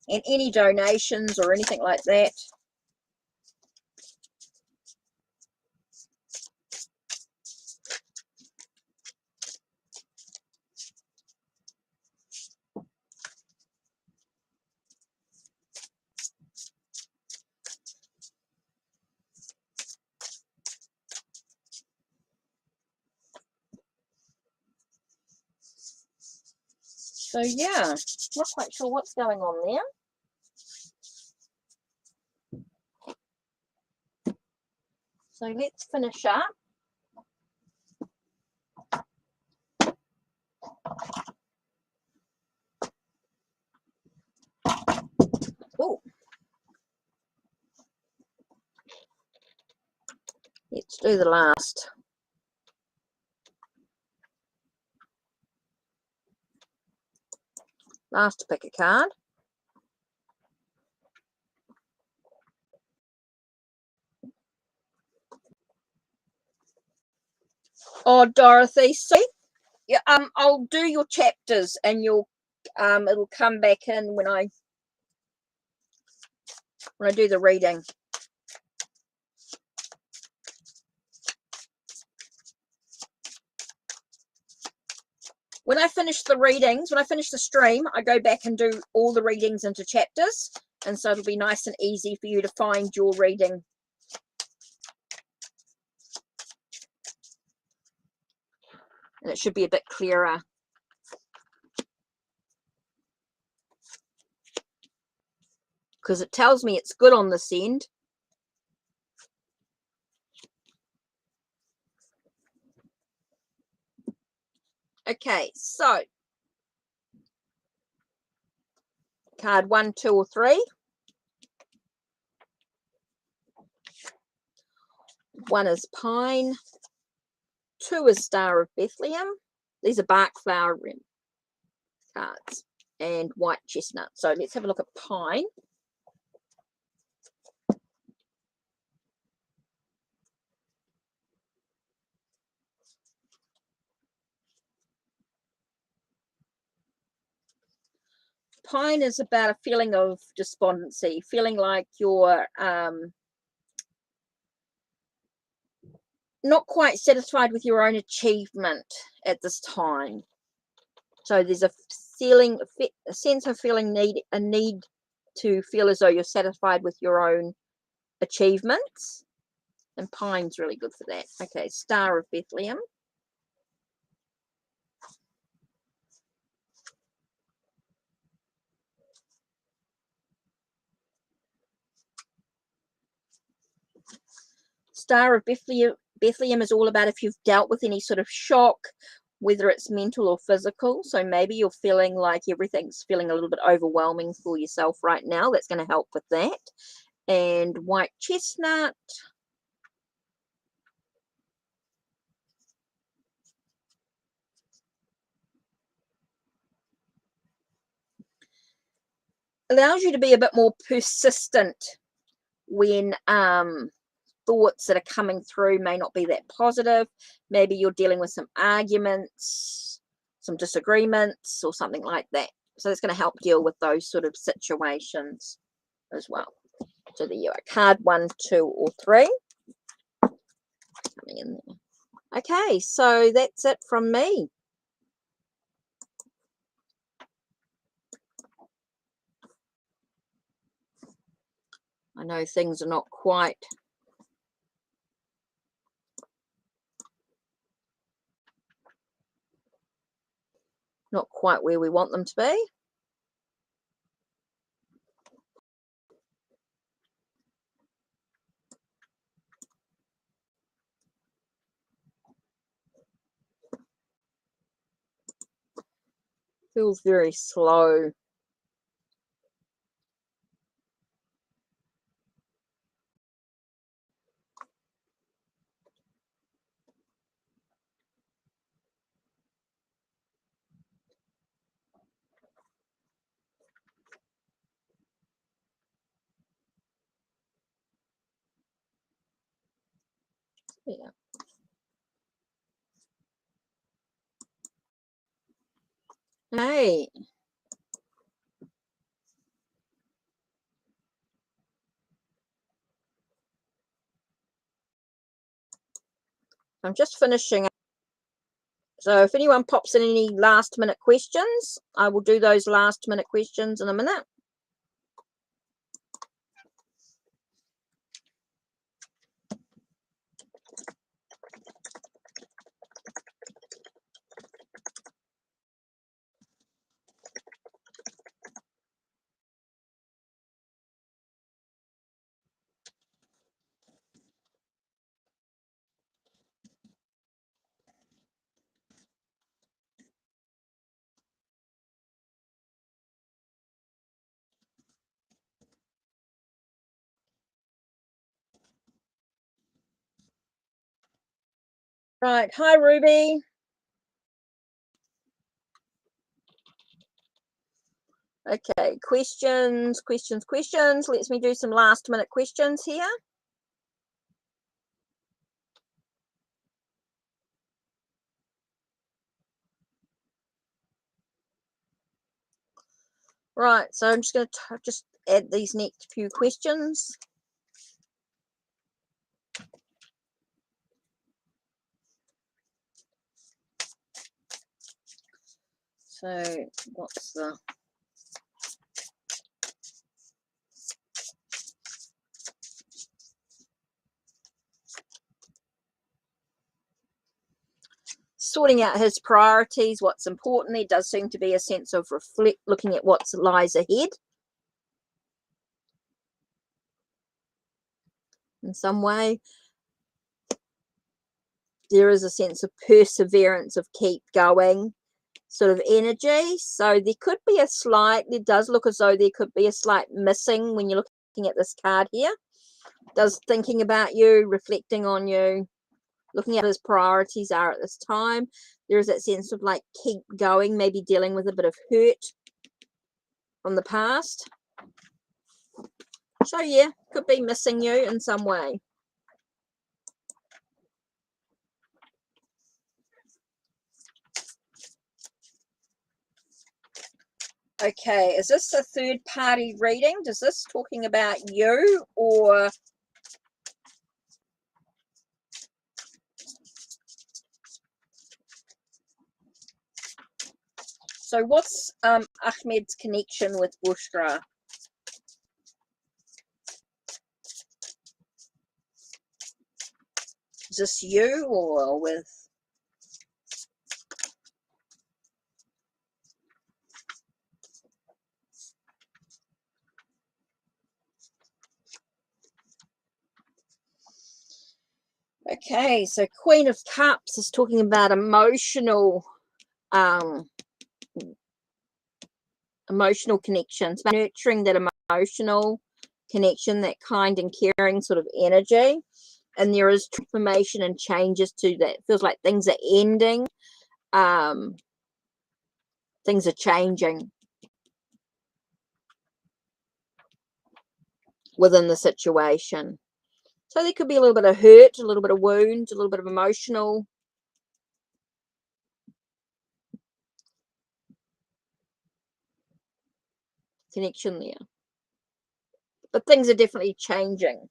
And any donations or anything like that. So yeah, not quite sure what's going on there. So let's finish up. do the last. Last to pick a card. Oh, Dorothy, so yeah, I'll do your chapters and you'll it'll come back in when I do the reading. When I finish the readings, when I finish the stream, I go back and do all the readings into chapters, and so it'll be nice and easy for you to find your reading. And it should be a bit clearer. Because it tells me it's good on this end. Okay, so card 1, 2, or 3. 1 is pine. 2 is Star of Bethlehem. These are bark flower cards. And white chestnut. So let's have a look at pine. Pine is about a feeling of despondency, feeling like you're not quite satisfied with your own achievement at this time. So there's a feeling, a sense of feeling a need to feel as though you're satisfied with your own achievements. And pine's really good for that. Okay, Star of Bethlehem. Star of Bethlehem is all about if you've dealt with any sort of shock, whether it's mental or physical. So maybe you're feeling like everything's feeling a little bit overwhelming for yourself right now. That's going to help with that. And white chestnut. Allows you to be a bit more persistent when thoughts that are coming through may not be that positive. Maybe you're dealing with some arguments, some disagreements, or something like that. So it's going to help deal with those sort of situations as well. So there you are, card 1, 2, or 3. Coming in there. Okay, so that's it from me. I know things are not quite where we want them to be. Feels very slow. Yeah. Hey. I'm just finishing. So if anyone pops in any last minute questions, I will do those last minute questions in a minute. Right. Hi, Ruby. Okay, questions. Let's me do some last minute questions here. Right, so I'm just going to just add these next few questions. So what's the... Sorting out his priorities, what's important. There does seem to be a sense of looking at what lies ahead in some way. There is a sense of perseverance, of keep going sort of energy. So there could be a slight, it does look as though there could be a slight missing when you're looking at this card here. Does thinking about you, reflecting on you, looking at what his priorities are at this time. There is that sense of like keep going, maybe dealing with a bit of hurt from the past. So yeah, could be missing you in some way. Okay, is this a third party reading? Does this talking about you, or so what's Ahmed's connection with Bushra? Is this you or with... Okay, so Queen of Cups is talking about emotional connections, nurturing that emotional connection, that kind and caring sort of energy. And there is transformation and changes to that. It feels like things are ending. Things are changing within the situation. So there could be a little bit of hurt, a little bit of wound, a little bit of emotional connection there. But things are definitely changing.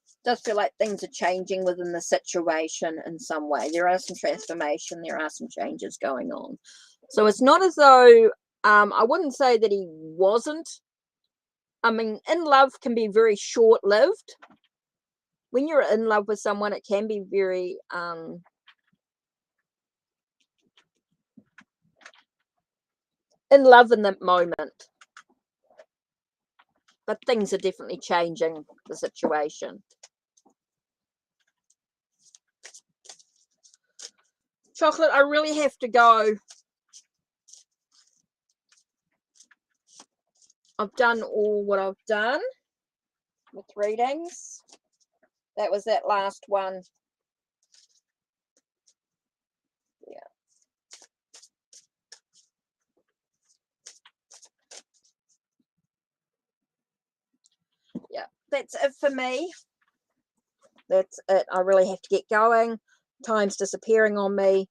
It does feel like things are changing within the situation in some way. There are some transformation, there are some changes going on. So it's not as though, I wouldn't say that he wasn't. I mean, in love can be very short-lived. When you're in love with someone, it can be very in love in the moment. But things are definitely changing the situation. Chocolate, I really have to go. I've done all what I've done with readings. That was that last one. Yeah. Yeah, that's it for me. That's it. I really have to get going. Time's disappearing on me.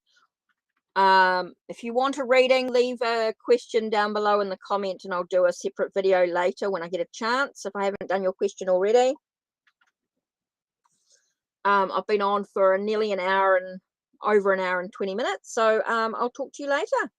If you want a reading, leave a question down below in the comment and I'll do a separate video later when I get a chance, if I haven't done your question already. I've been on for nearly an hour and over an hour and 20 minutes, so I'll talk to you later.